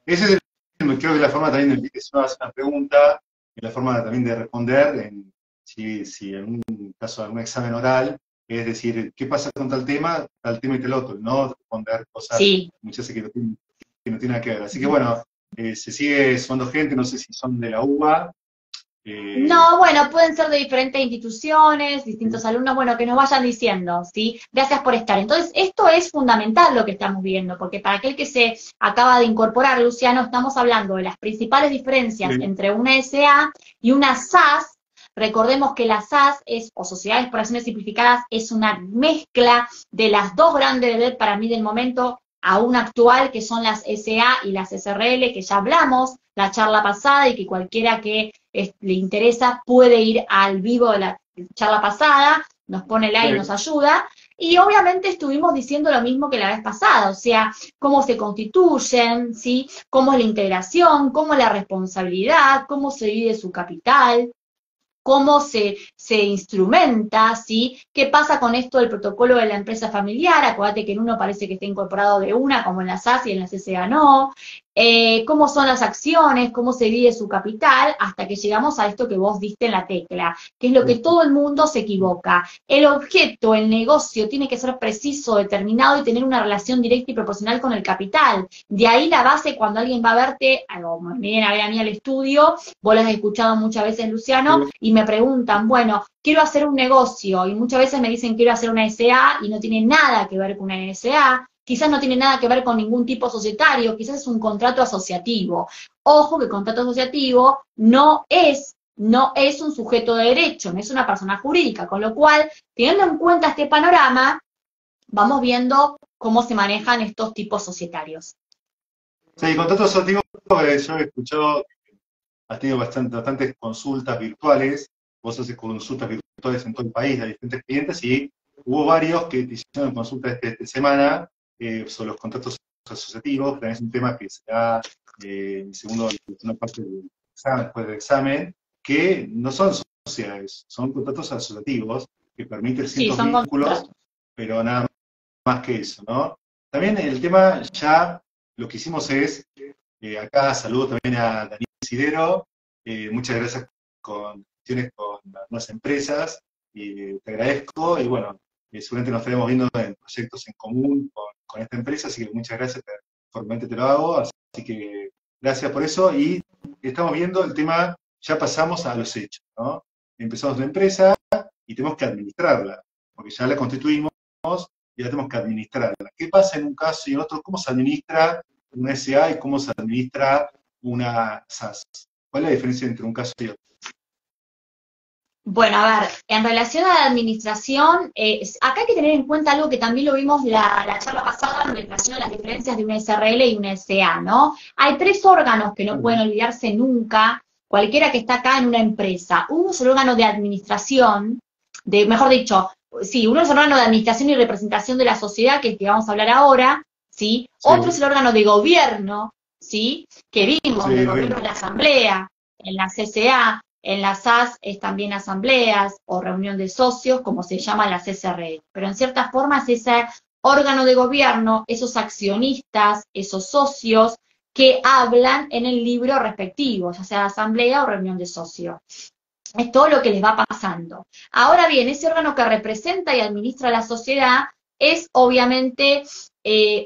Ese es creo que la forma también de que se hace una pregunta, y la forma también de responder, si en un caso de algún examen oral, es decir, ¿qué pasa con tal tema y tal otro? No responder cosas Sí. muchas veces que no tienen nada que ver. Así que bueno, se sigue sumando gente, no sé si son de la UBA. eh, No, bueno, pueden ser de diferentes instituciones, distintos alumnos, bueno, que nos vayan diciendo, ¿sí? Gracias por estar. Entonces, esto es fundamental lo que estamos viendo, porque para aquel que se acaba de incorporar, Luciano, estamos hablando de las principales diferencias sí, entre una SA y una SAS. Recordemos que la SAS es, o Sociedad de Exploraciones Simplificadas, es una mezcla de las dos grandes de para mí del momento, aún actual, que son las SA y las SRL, que ya hablamos la charla pasada y que cualquiera que le interesa puede ir al vivo de la charla pasada, nos pone like y nos sí. ayuda. Y obviamente estuvimos diciendo lo mismo que la vez pasada, o sea, cómo se constituyen, ¿sí? Cómo es la integración, cómo es la responsabilidad, cómo se divide su capital, cómo se instrumenta, ¿sí? ¿Qué pasa con esto del protocolo de la empresa familiar? Acuérdate que en uno parece que está incorporado de una, como en la SAS y en la CCA no. Cómo son las acciones, cómo se divide su capital, hasta que llegamos a esto que vos diste en la tecla, que es lo que todo el mundo se equivoca. El objeto, el negocio, tiene que ser preciso, determinado y tener una relación directa y proporcional con el capital. De ahí la base cuando alguien va a verte, como me vienen a ver a mí al estudio, vos lo has escuchado muchas veces, Luciano, y me preguntan, bueno, quiero hacer un negocio, y muchas veces me dicen quiero hacer una SA y no tiene nada que ver con una SA, quizás no tiene nada que ver con ningún tipo societario, quizás es un contrato asociativo. Ojo que el contrato asociativo no es no es un sujeto de derecho, no es una persona jurídica, con lo cual, teniendo en cuenta este panorama, vamos viendo cómo se manejan estos tipos societarios. Sí, contratos asociativos, yo he escuchado, has tenido bastantes consultas virtuales, vos haces consultas virtuales en todo el país a diferentes clientes y hubo varios que te hicieron consultas esta semana sobre los contratos asociativos, también es un tema que se da en segunda parte del examen, después del examen, que no son sociedades, son contratos asociativos que permiten Sí, ciertos son vínculos, contratos. pero nada más que eso, ¿no? También el tema ya, lo que hicimos es, acá saludo también a Daniel Sidero, muchas gracias con cuestiones con algunas empresas, y te agradezco, y bueno, seguramente nos estaremos viendo en proyectos en común con esta empresa, así que muchas gracias, formalmente te lo hago, así que gracias por eso, y estamos viendo el tema, ya pasamos a los hechos, ¿no? Empezamos la empresa y tenemos que administrarla, porque ya la constituimos y la tenemos que administrarla. ¿Qué pasa en un caso y en otro? ¿Cómo se administra una SA y cómo se administra una SAS? ¿Cuál es la diferencia entre un caso y otro? Bueno, a ver, en relación a la administración, acá hay que tener en cuenta algo que también lo vimos la charla pasada en relación a las diferencias de una SRL y una SA, ¿no? Hay tres órganos que no pueden olvidarse nunca, cualquiera que está acá en una empresa. Uno es el órgano de administración, mejor dicho, sí, uno es el órgano de administración y representación de la sociedad, que es el que vamos a hablar ahora, ¿sí? Otro es Sí, el órgano de gobierno, ¿sí? Que vimos, sí, el lo gobierno de vimos. la asamblea, en la CCA. En las SAS es también asambleas o reunión de socios, como se llaman las SRL. Pero en ciertas formas ese órgano de gobierno, esos accionistas, esos socios que hablan en el libro respectivo, ya sea asamblea o reunión de socios. Es todo lo que les va pasando. Ahora bien, ese órgano que representa y administra la sociedad es obviamente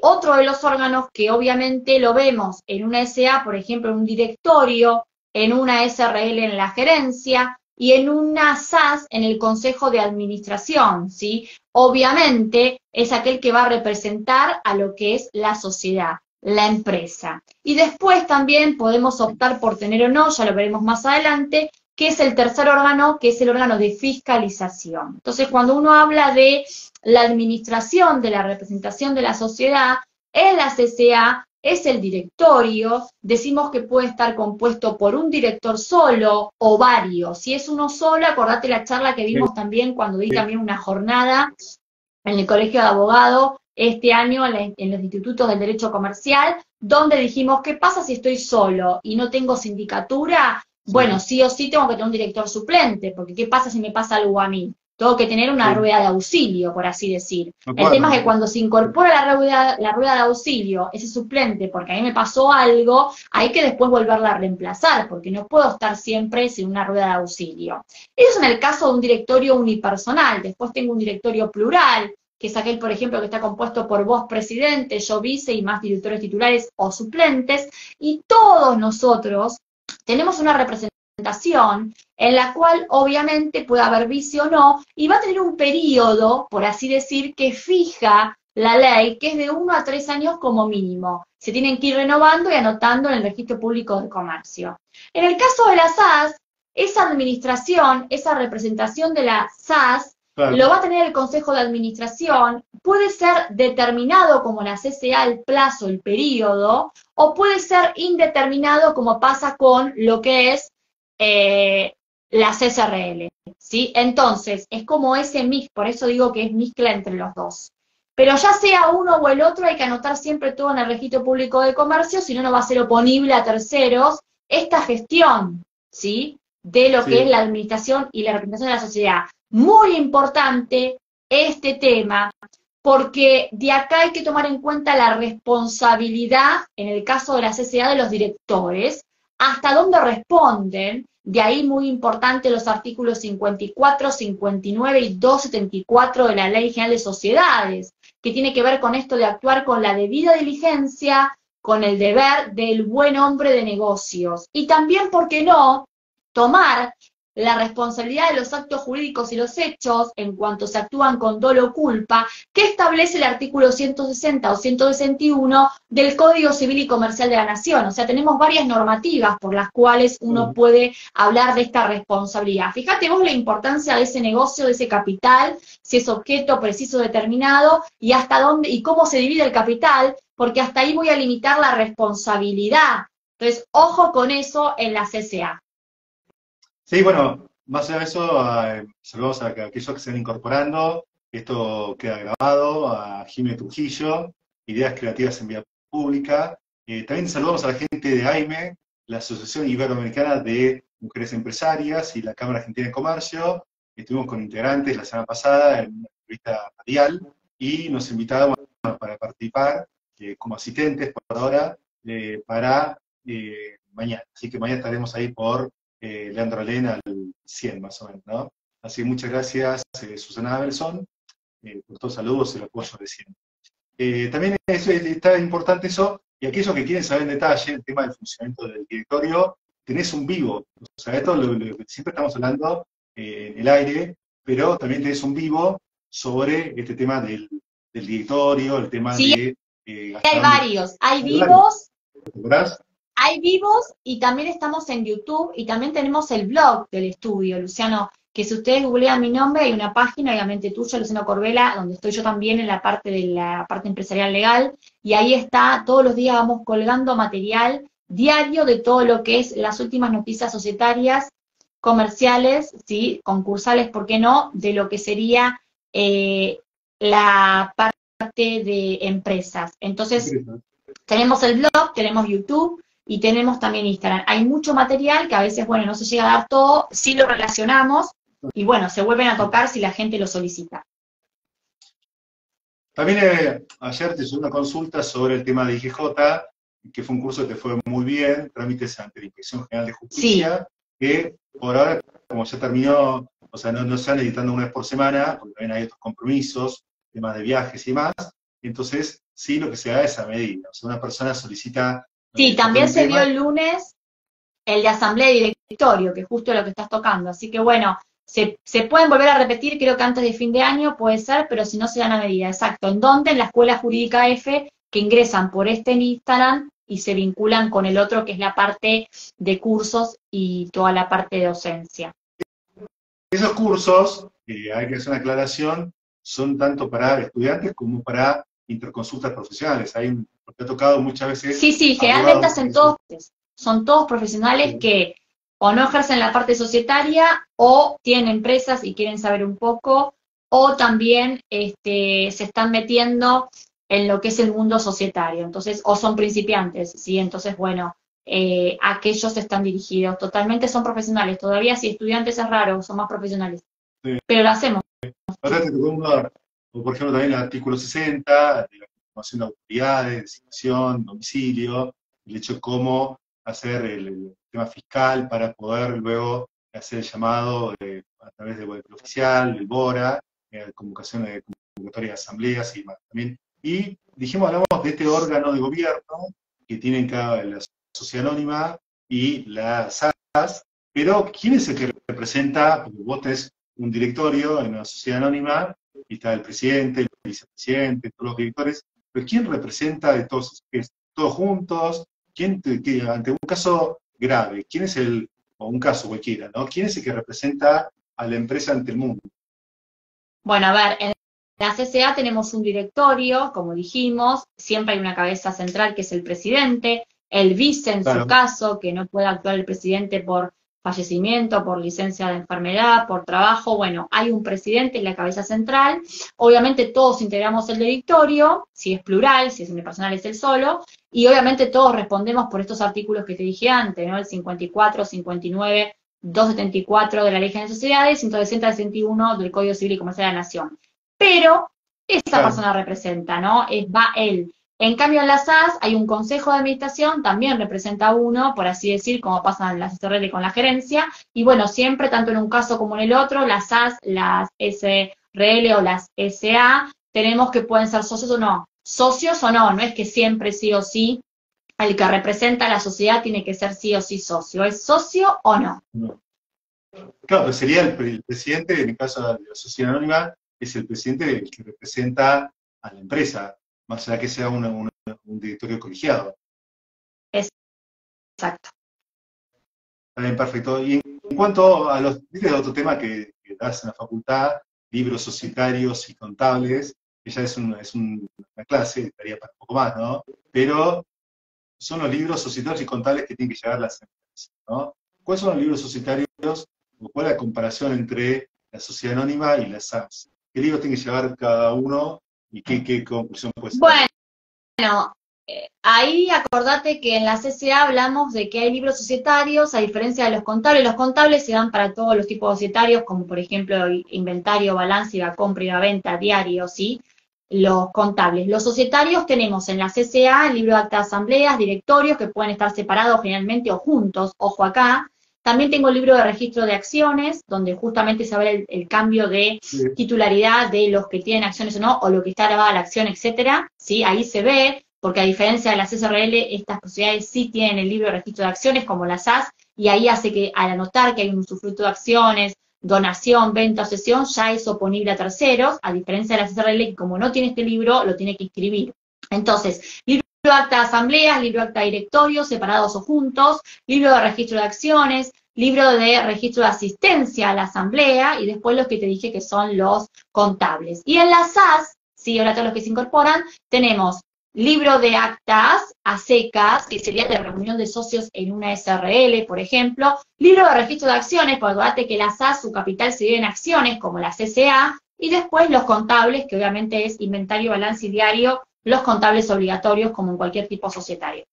otro de los órganos que obviamente lo vemos en una SA, por ejemplo, en un directorio, en una SRL en la gerencia y en una SAS en el Consejo de Administración, ¿sí? Obviamente es aquel que va a representar a lo que es la sociedad, la empresa. Y después también podemos optar por tener o no, ya lo veremos más adelante, que es el tercer órgano, que es el órgano de fiscalización. Entonces, cuando uno habla de la administración, de la representación de la sociedad, en la CCA es el directorio, decimos que puede estar compuesto por un director solo o varios. Si es uno solo, acordate la charla que Sí, vimos también cuando di también una jornada en el Colegio de Abogados este año en los institutos del derecho comercial, donde dijimos, ¿qué pasa si estoy solo y no tengo sindicatura? Bueno, sí, sí o sí tengo que tener un director suplente, porque ¿qué pasa si me pasa algo a mí? Tengo que tener una sí. rueda de auxilio, por así decir. Me El tema acuerdo, es me que acuerdo. cuando se incorpora la rueda de auxilio, ese suplente, porque a mí me pasó algo, hay que después volverla a reemplazar, porque no puedo estar siempre sin una rueda de auxilio. Eso es en el caso de un directorio unipersonal. Después tengo un directorio plural, que es aquel, por ejemplo, que está compuesto por vos, presidente, yo vice y más directores titulares o suplentes, y todos nosotros tenemos una representación en la cual obviamente puede haber vice o no, y va a tener un periodo, por así decir, que fija la ley, que es de 1 a 3 años como mínimo. Se tienen que ir renovando y anotando en el registro público de comercio. En el caso de la SAS, esa administración, esa representación de la SAS, lo Claro, va a tener el Consejo de Administración, puede ser determinado como la CCA el plazo, el periodo, o puede ser indeterminado como pasa con lo que es la CSRL, ¿sí? Entonces, es como ese mix, por eso digo que es mezcla entre los dos. Pero ya sea uno o el otro, hay que anotar siempre todo en el registro público de comercio, si no, no va a ser oponible a terceros esta gestión, ¿sí? De lo que es sí. la administración y la representación de la sociedad. Muy importante este tema, porque de acá hay que tomar en cuenta la responsabilidad, en el caso de la CCA, de los directores, hasta dónde responden, de ahí muy importante los artículos 54, 59 y 274 de la Ley General de Sociedades, que tiene que ver con esto de actuar con la debida diligencia, con el deber del buen hombre de negocios. Y también, ¿por qué no?, tomar la responsabilidad de los actos jurídicos y los hechos en cuanto se actúan con dolo o culpa, que establece el artículo 160 o 161 del Código Civil y Comercial de la Nación. O sea, tenemos varias normativas por las cuales uno puede hablar de esta responsabilidad. Fíjate vos la importancia de ese negocio, de ese capital, si es objeto preciso determinado, y hasta dónde y cómo se divide el capital, porque hasta ahí voy a limitar la responsabilidad. Entonces, ojo con eso en la CCA. Sí, bueno, más allá de eso, saludamos a aquellos que se están incorporando. Esto queda grabado, a Jimé Trujillo, Ideas Creativas en Vía Pública. También saludamos a la gente de AIME, la Asociación Iberoamericana de Mujeres Empresarias y la Cámara Argentina de Comercio. Estuvimos con integrantes la semana pasada en una entrevista radial y nos invitaron para participar como asistentes por ahora para mañana. Así que mañana estaremos ahí por Leandro Alén al 100 más o menos, ¿no? Así que muchas gracias, Susana Abelson, por todos los saludos y el apoyo de siempre. También está importante eso, y aquellos que quieren saber en detalle el tema del funcionamiento del directorio, tenés un vivo. O sea, esto es lo que siempre estamos hablando en el aire, pero también tenés un vivo sobre este tema del directorio, el tema Sí, de... hay varios, hay vivos. Hay vivos y también estamos en YouTube y también tenemos el blog del estudio, Luciano, que si ustedes googlean mi nombre hay una página, obviamente tuya, Luciano Corbela, donde estoy yo también en la parte empresarial legal, y ahí está, todos los días vamos colgando material diario de todo lo que es las últimas noticias societarias, comerciales, ¿sí? Concursales, ¿por qué no?, de lo que sería la parte de empresas. Entonces, tenemos el blog, tenemos YouTube y tenemos también Instagram. Hay mucho material que a veces, bueno, no se llega a dar todo, sí lo relacionamos y, bueno, se vuelven a tocar si la gente lo solicita. También ayer te hice una consulta sobre el tema de IGJ, que fue un curso que te fue muy bien, trámites ante la Inspección General de Justicia, sí, que por ahora, como ya terminó, o sea, no se están editando una vez por semana, porque también hay otros compromisos, temas de viajes y más, entonces sí lo que se da es a medida. O sea, una persona solicita... Sí, también se dio el lunes el de asamblea y directorio, que es justo lo que estás tocando. Así que bueno, se pueden volver a repetir, creo que antes de fin de año puede ser, pero si no se dan a medida. Exacto. ¿En dónde? En la Escuela Jurídica F, que ingresan por este en Instagram y se vinculan con el otro, que es la parte de cursos y toda la parte de docencia. Esos cursos, hay que hacer una aclaración, son tanto para estudiantes como para interconsultas profesionales. Porque ha tocado muchas veces... Sí, generalmente hacen todos, son todos profesionales que o no ejercen la parte societaria o tienen empresas y quieren saber un poco, o también se están metiendo en lo que es el mundo societario, entonces, o son principiantes, ¿sí? Entonces, bueno, aquellos están dirigidos, totalmente son profesionales, todavía si estudiantes es raro, son más profesionales, sí, pero lo hacemos. Ahora te tocó por ejemplo, también el artículo 60, de la información de autoridades, designación, domicilio, el hecho de cómo hacer el tema fiscal para poder luego hacer el llamado a través del boletín oficial, el BORA, convocación de convocatoria de asambleas y más también. Y hablamos de este órgano de gobierno que tienen la sociedad anónima y la SAS, pero ¿quién es el que representa? Porque vos tenés un directorio en una sociedad anónima, y está el presidente, el vicepresidente, todos los directores, pero ¿quién representa de todos? ¿Todos juntos? Ante un caso grave, quién es o un caso cualquiera, ¿no? ¿Quién es el que representa a la empresa ante el mundo? Bueno, a ver, en la CCA tenemos un directorio, como dijimos, siempre hay una cabeza central que es el presidente, el vice en su caso, que no puede actuar el presidente por fallecimiento, por licencia de enfermedad, por trabajo, bueno, hay un presidente en la cabeza central, obviamente todos integramos el directorio, si es plural, si es unipersonal es el solo, y obviamente todos respondemos por estos artículos que te dije antes, ¿no? El 54, 59, 274 de la Ley General de Sociedades, 161 del Código Civil y Comercial de la Nación. Pero esa persona representa, ¿no? Va él. En cambio, en la SAS hay un consejo de administración, también representa uno, por así decir, como pasa en la SRL con la gerencia, y bueno, siempre, tanto en un caso como en el otro, las SAS, las SRL o las SA, tenemos que pueden ser socios o no. Socios o no, no es que siempre sí o sí el que representa a la sociedad tiene que ser sí o sí socio. ¿Es socio o no? No. Claro, pero sería el presidente, en el caso de la sociedad anónima, es el presidente el que representa a la empresa, más allá que sea un directorio colegiado. Exacto. Está bien, perfecto. Y en cuanto a los, viste otro tema que das en la facultad, libros societarios y contables, que ya una clase, estaría para un poco más, ¿no? Pero son los libros societarios y contables que tienen que llevar las empresas, ¿no? ¿Cuáles son los libros societarios o cuál es la comparación entre la sociedad anónima y la SAS? ¿Qué libros tiene que llevar cada uno y qué conclusión puede sacar? Bueno, ahí acordate que en la CCA hablamos de que hay libros societarios, a diferencia de los contables. Los contables se dan para todos los tipos societarios, como por ejemplo inventario, balance, IVA compra, IVA venta, diario, ¿sí? Los contables. Los societarios tenemos en la CCA el libro de actas de asambleas, directorios, que pueden estar separados generalmente o juntos, ojo acá. También tengo el libro de registro de acciones, donde justamente se ve el cambio de Sí. titularidad de los que tienen acciones o no, o lo que está grabada la acción, etcétera, ¿sí? Ahí se ve, porque a diferencia de las SRL, estas sociedades sí tienen el libro de registro de acciones, como las SAS, y ahí hace que al anotar que hay un usufructo de acciones, donación, venta o cesión, ya es oponible a terceros, a diferencia de las SRL, que como no tiene este libro, lo tiene que inscribir. Entonces, libro de acta de asambleas, libro de acta de directorio, separados o juntos, libro de registro de acciones, libro de registro de asistencia a la asamblea, y después los que te dije que son los contables. Y en las SAS, sí, ahora todos los que se incorporan, tenemos libro de actas a secas, que sería de reunión de socios en una SRL, por ejemplo, libro de registro de acciones, porque acordate que la SAS, su capital se divide en acciones, como la CCA, y después los contables, que obviamente es inventario, balance y diario, los contables obligatorios, como en cualquier tipo societario.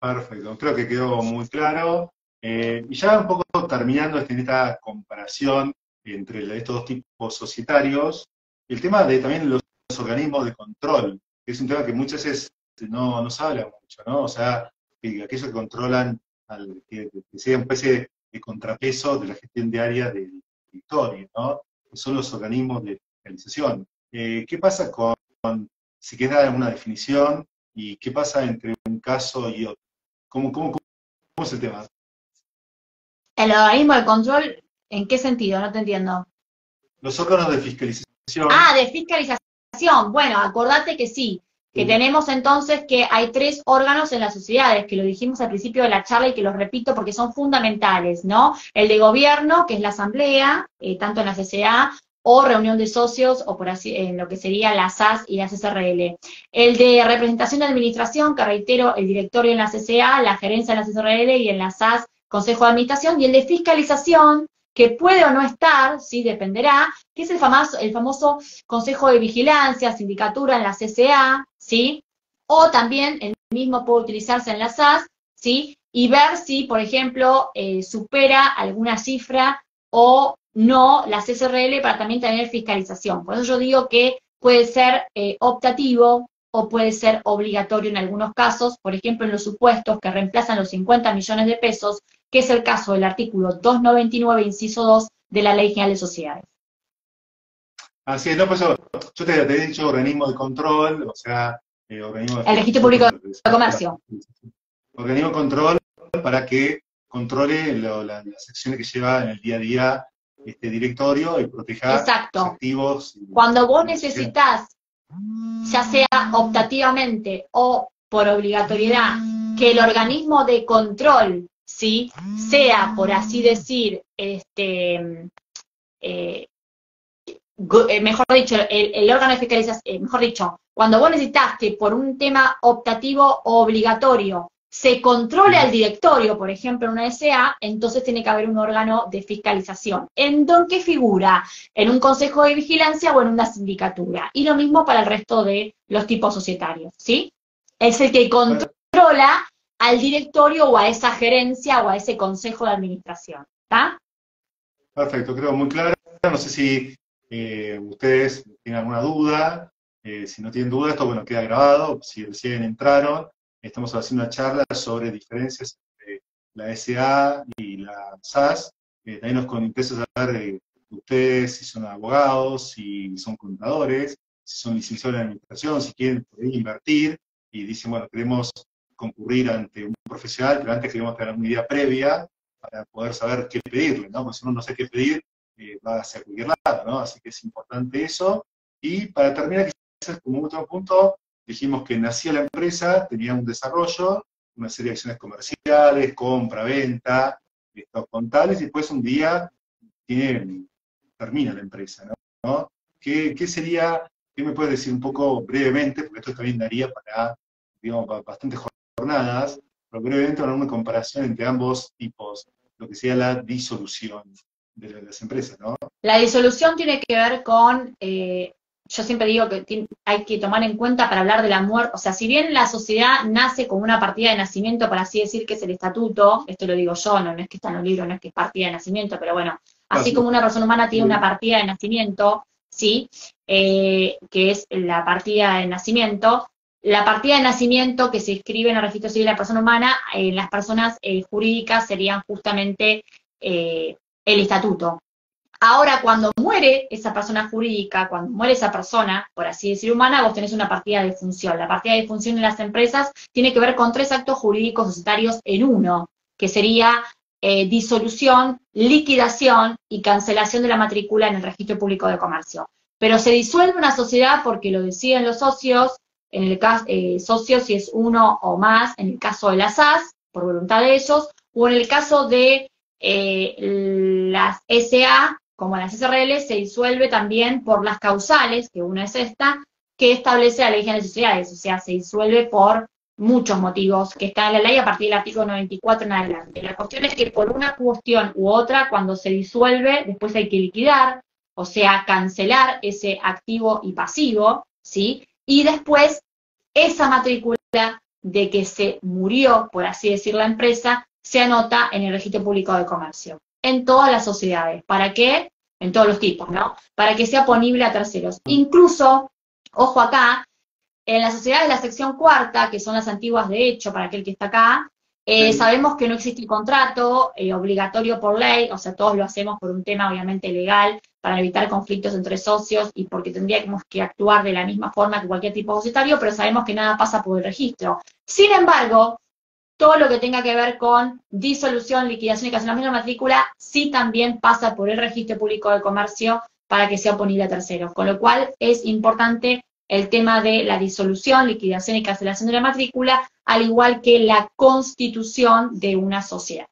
Perfecto, creo que quedó muy claro. Y ya un poco terminando esta comparación entre estos dos tipos societarios, el tema de también los organismos de control, que es un tema que muchas veces no se habla mucho, ¿no? O sea, que aquellos que controlan, que sea una especie de contrapeso de la gestión diaria del directorio, ¿no? Que son los organismos de fiscalización. ¿Qué pasa si queda alguna definición, y qué pasa entre un caso y otro? ¿Cómo es el tema? El organismo de control, ¿en qué sentido? No te entiendo. Los órganos de fiscalización, Ah, de fiscalización. Bueno, acordate que sí, que tenemos entonces que hay 3 órganos en las sociedades, que lo dijimos al principio de la charla y que los repito porque son fundamentales, ¿no? El de gobierno, que es la asamblea, tanto en la CCA, o reunión de socios, o por así, en lo que sería la SAS y la SRL. El de representación de administración, que reitero, el directorio en la CCA, la gerencia en la SRL y en la SAS, consejo de administración, y el de fiscalización, que puede o no estar, sí, dependerá, que es el famoso Consejo de Vigilancia, Sindicatura en la CCA, ¿sí? O también el mismo puede utilizarse en la SAS, ¿sí? Y ver si, por ejemplo, supera alguna cifra o no la CSRL para también tener fiscalización. Por eso yo digo que puede ser optativo o puede ser obligatorio en algunos casos, por ejemplo, en los supuestos que reemplazan los 50 millones de pesos, que es el caso del artículo 299, inciso 2 de la Ley General de Sociedades. así es, no, pues yo te he dicho organismo de control, o sea, organismo de El registro fiscalización, público como de comercio. organismo de control para que controle las acciones que lleva en el día a día este directorio y proteja los Exacto. activos. Cuando vos necesitas, ya sea optativamente o por obligatoriedad, que el organismo de control, ¿sí? Sea, por así decir, mejor dicho, el órgano de fiscalización, mejor dicho, cuando vos necesitas que por un tema optativo o obligatorio se controle al directorio, por ejemplo, en una SA, entonces tiene que haber un órgano de fiscalización. ¿En qué figura? ¿En un consejo de vigilancia o en una sindicatura? Y lo mismo para el resto de los tipos societarios, ¿sí? Es el que controla al directorio o a esa gerencia o a ese consejo de administración, ¿está? Perfecto, creo muy claro. No sé si ustedes tienen alguna duda. Si no tienen duda, esto bueno, queda grabado. Si recién entraron, estamos haciendo una charla sobre diferencias entre la SA y la SAS. También nos interesa saber ustedes si son abogados, si son contadores, si son licenciados en administración, si quieren por ahí invertir y dicen, bueno, queremos concurrir ante un profesional, pero antes queremos tener una idea previa para poder saber qué pedirle, ¿no? Porque si uno no sabe qué pedir, va hacia cualquier lado, ¿no? Así que es importante eso. Y para terminar, quizás como último punto, dijimos que nacía la empresa, tenía un desarrollo, una serie de acciones comerciales, compra, venta, estados contables, y después un día termina la empresa, ¿no? ¿Qué sería, qué me puedes decir un poco brevemente, porque esto también daría para, digamos, bastantes jornadas, pero brevemente una comparación entre ambos tipos, lo que sería la disolución de las empresas, ¿no? La disolución tiene que ver con, yo siempre digo que hay que tomar en cuenta para hablar de la muerte, o sea, si bien la sociedad nace con una partida de nacimiento, por así decir, que es el estatuto, esto lo digo yo, no es que está en los libros, no es que es partida de nacimiento, pero bueno, así como una persona humana tiene una partida de nacimiento, ¿sí? Que es la partida de nacimiento. La partida de nacimiento que se escribe en el registro civil de la persona humana, en las personas jurídicas serían justamente el estatuto. Ahora, cuando muere esa persona jurídica, cuando muere esa persona, por así decir, humana, vos tenés una partida de función. La partida de función en las empresas tiene que ver con 3 actos jurídicos societarios en uno, que sería disolución, liquidación y cancelación de la matrícula en el registro público de comercio. Pero se disuelve una sociedad porque lo deciden los socios, en el caso socios si es uno o más, en el caso de las SAS, por voluntad de ellos, o en el caso de las SA, como las SRL, se disuelve también por las causales, que una es esta, que establece la Ley General de Sociedades, o sea, se disuelve por muchos motivos que están en la ley a partir del artículo 94 en adelante. La cuestión es que por una cuestión u otra, cuando se disuelve, después hay que liquidar, o sea, cancelar ese activo y pasivo, ¿sí? Y después, esa matrícula de que se murió, por así decir, la empresa, se anota en el registro público de comercio, en todas las sociedades. ¿Para qué? En todos los tipos, ¿no? Para que sea ponible a terceros. Incluso, ojo acá, en las sociedades de la sección cuarta, que son las antiguas de hecho, para aquel que está acá, sabemos que no existe el contrato obligatorio por ley, o sea, todos lo hacemos por un tema obviamente legal, para evitar conflictos entre socios y porque tendríamos que actuar de la misma forma que cualquier tipo societario, pero sabemos que nada pasa por el registro. Sin embargo, todo lo que tenga que ver con disolución, liquidación y cancelación de la matrícula, sí también pasa por el registro público de comercio para que sea oponible a terceros. Con lo cual es importante el tema de la disolución, liquidación y cancelación de la matrícula, al igual que la constitución de una sociedad.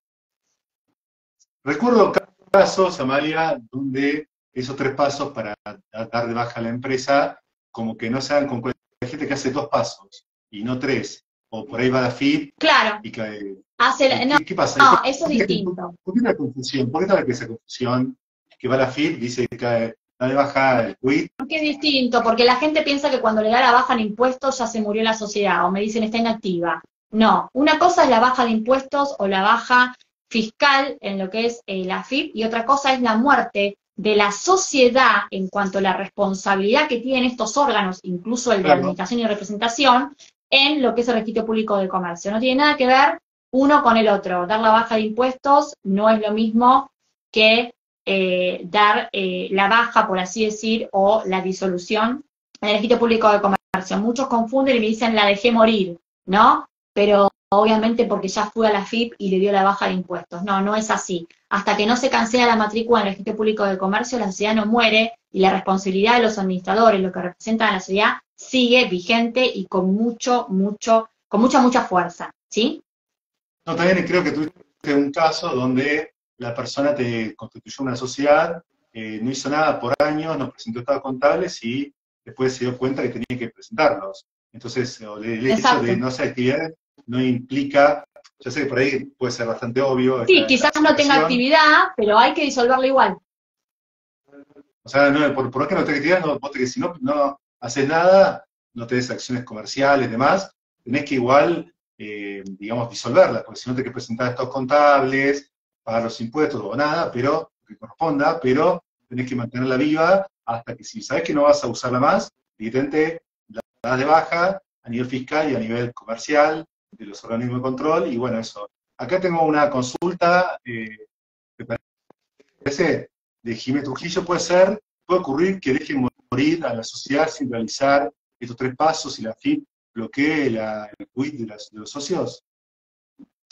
Recuerdo casos, Amalia, donde esos 3 pasos para dar de baja a la empresa, como que no se dan con hay gente que hace 2 pasos y no 3. O por ahí va la FIP. Claro. Y que, ¿qué No, pasa? eso es distinto. ¿Por qué la confusión? ¿Por qué tal esa confusión? Que va la FIP, dice que da de baja el quit. Porque es distinto, porque la gente piensa que cuando le da la baja en impuestos ya se murió la sociedad, o me dicen está inactiva. No, una cosa es la baja de impuestos o la baja fiscal en lo que es la AFIP, y otra cosa es la muerte de la sociedad en cuanto a la responsabilidad que tienen estos órganos, incluso el de administración y representación, en lo que es el registro público de comercio. No tiene nada que ver uno con el otro. Dar la baja de impuestos no es lo mismo que dar la baja, por así decir, o la disolución en el registro público de comercio. Muchos confunden y me dicen la dejé morir, ¿no? Pero obviamente porque ya fue a la FIP y le dio la baja de impuestos. No, no es así. Hasta que no se cancela la matrícula en el registro público de comercio, la sociedad no muere y la responsabilidad de los administradores, lo que representan a la sociedad, sigue vigente y con mucha fuerza, ¿sí? No, también creo que tuviste un caso donde la persona te constituyó una sociedad, no hizo nada por años, no presentó estados contables y después se dio cuenta que tenía que presentarlos. Entonces, el hecho de no hacer actividades no implica, yo sé que por ahí puede ser bastante obvio. Sí, quizás no tenga actividad, pero hay que disolverla igual. O sea, no, por más que no tenga actividad, no, que si no haces nada, no tenés acciones comerciales y demás, tenés que igual, digamos, disolverlas, porque si no tenés que presentar estados contables, pagar los impuestos o nada, pero lo que corresponda, pero tenés que mantenerla viva hasta que si sabés que no vas a usarla más, directamente la das de baja a nivel fiscal y a nivel comercial de los organismos de control, y bueno, eso. Acá tengo una consulta, me parece, de Jiménez Trujillo. Puede ocurrir que dejen morir a la sociedad sin realizar estos 3 pasos y la FIP bloquee el quit de los socios.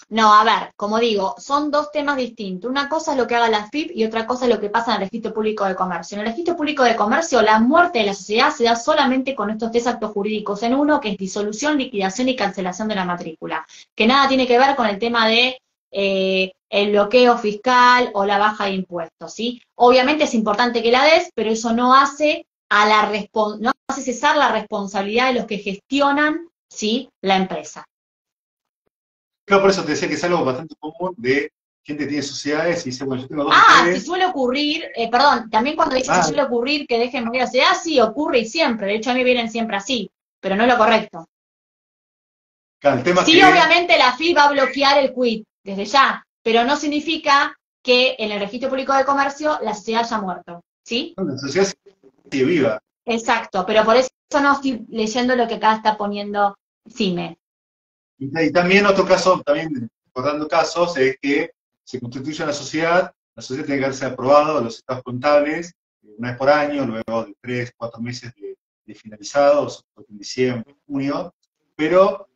No, a ver, como digo, son dos temas distintos. Una cosa es lo que haga la AFIP y otra cosa es lo que pasa en el Registro Público de Comercio. En el Registro Público de Comercio, la muerte de la sociedad se da solamente con estos tres actos jurídicos en uno, que es disolución, liquidación y cancelación de la matrícula, que nada tiene que ver con el tema de el bloqueo fiscal o la baja de impuestos, ¿sí? Obviamente es importante que la des, pero eso no hace no hace cesar la responsabilidad de los que gestionan, ¿sí?, la empresa. Claro, por eso te decía que es algo bastante común de gente que tiene sociedades y dice, bueno, yo tengo dos o Ah, si tres. suele ocurrir, perdón, también cuando dice si Ah, suele ocurrir que dejen morir a la sociedad, sí, ocurre y siempre, de hecho a mí vienen siempre así, pero no es lo correcto. claro, el tema es Sí, que, obviamente la FI va a bloquear el quit desde ya, pero no significa que en el registro público de comercio la sociedad haya muerto, ¿sí? bueno, la sociedad sigue viva. Exacto, pero por eso no estoy leyendo lo que acá está poniendo Cime. Y también otro caso, también recordando casos, es que se constituye la sociedad tiene que haberse aprobado los estados contables una vez por año, luego de 3, 4 meses de finalizados, en diciembre, junio, pero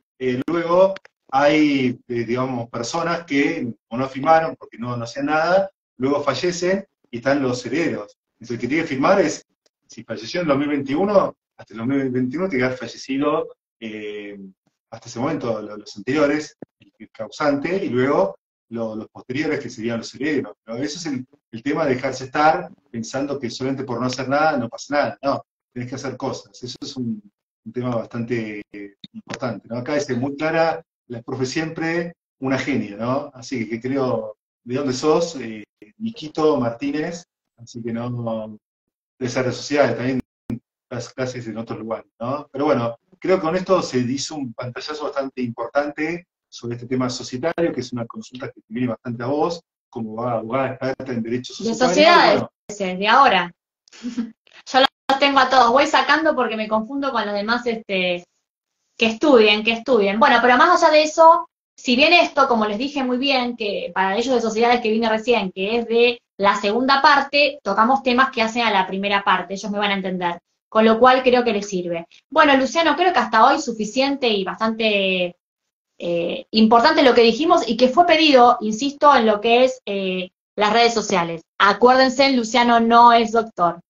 luego hay, digamos, personas que como no firmaron porque no hacían nada, luego fallecen y están los herederos. Entonces, el que tiene que firmar es, si falleció en 2021, hasta el 2021 tiene que haber fallecido hasta ese momento los anteriores, el causante, y luego los posteriores que serían los herederos. Pero eso es el tema de dejarse estar pensando que solamente por no hacer nada no pasa nada. No, tenés que hacer cosas. Eso es un tema bastante importante, ¿no? Acá es muy clara, la profe siempre, una genia, ¿no? Así que creo, ¿de dónde sos? Niquito Martínez, así que no, de esas redes sociales, también las clases en otros lugares, ¿no? Pero bueno, creo que con esto se hizo un pantallazo bastante importante sobre este tema societario, que es una consulta que te viene bastante a vos, como abogada experta en derecho De societario, y sociedades, bueno, de ahora. Yo los tengo a todos, voy sacando porque me confundo con los demás que estudien, que estudien. Bueno, pero más allá de eso, si bien esto, como les dije muy bien, que para ellos de sociedades que vine recién, que es de la segunda parte, tocamos temas que hacen a la primera parte, ellos me van a entender. Con lo cual creo que les sirve. Bueno, Luciano, creo que hasta hoy suficiente y bastante importante lo que dijimos y que fue pedido, insisto, en lo que es las redes sociales. Acuérdense, Luciano no es doctor.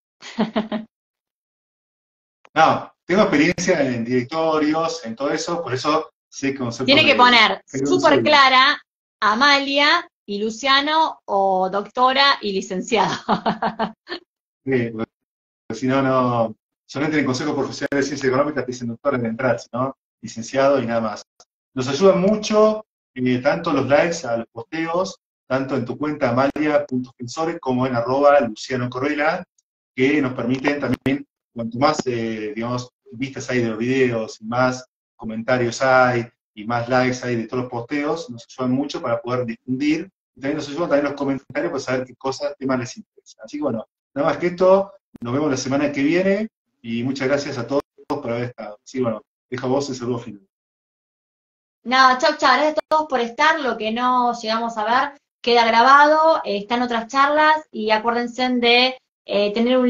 no, tengo experiencia en directorios, en todo eso, por eso sé conceptos Tiene que poner pero no súper soy, clara Amalia y Luciano o doctora y licenciado. porque si no, no, solamente en el Consejo Profesional de Ciencias Económicas te dicen doctor en entrar, ¿no? Licenciado y nada más. Nos ayudan mucho, tanto los likes a los posteos, tanto en tu cuenta amalia.gensore como en @Luciano Correla, que nos permiten también, cuanto más, digamos, vistas hay de los videos, y más comentarios hay, y más likes hay de todos los posteos, nos ayudan mucho para poder difundir, y también nos ayudan también los comentarios para saber qué cosas, temas les interesan. Así que bueno, nada más que esto, nos vemos la semana que viene, y muchas gracias a todos por haber estado. Sí, bueno, dejo a vos el saludo final. No, chau, chau, gracias a todos por estar. Lo que no llegamos a ver queda grabado, está en otras charlas y acuérdense de tener una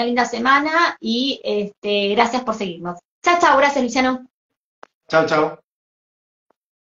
linda semana y gracias por seguirnos. Chau, chau, gracias, Luciano. Chao, chao.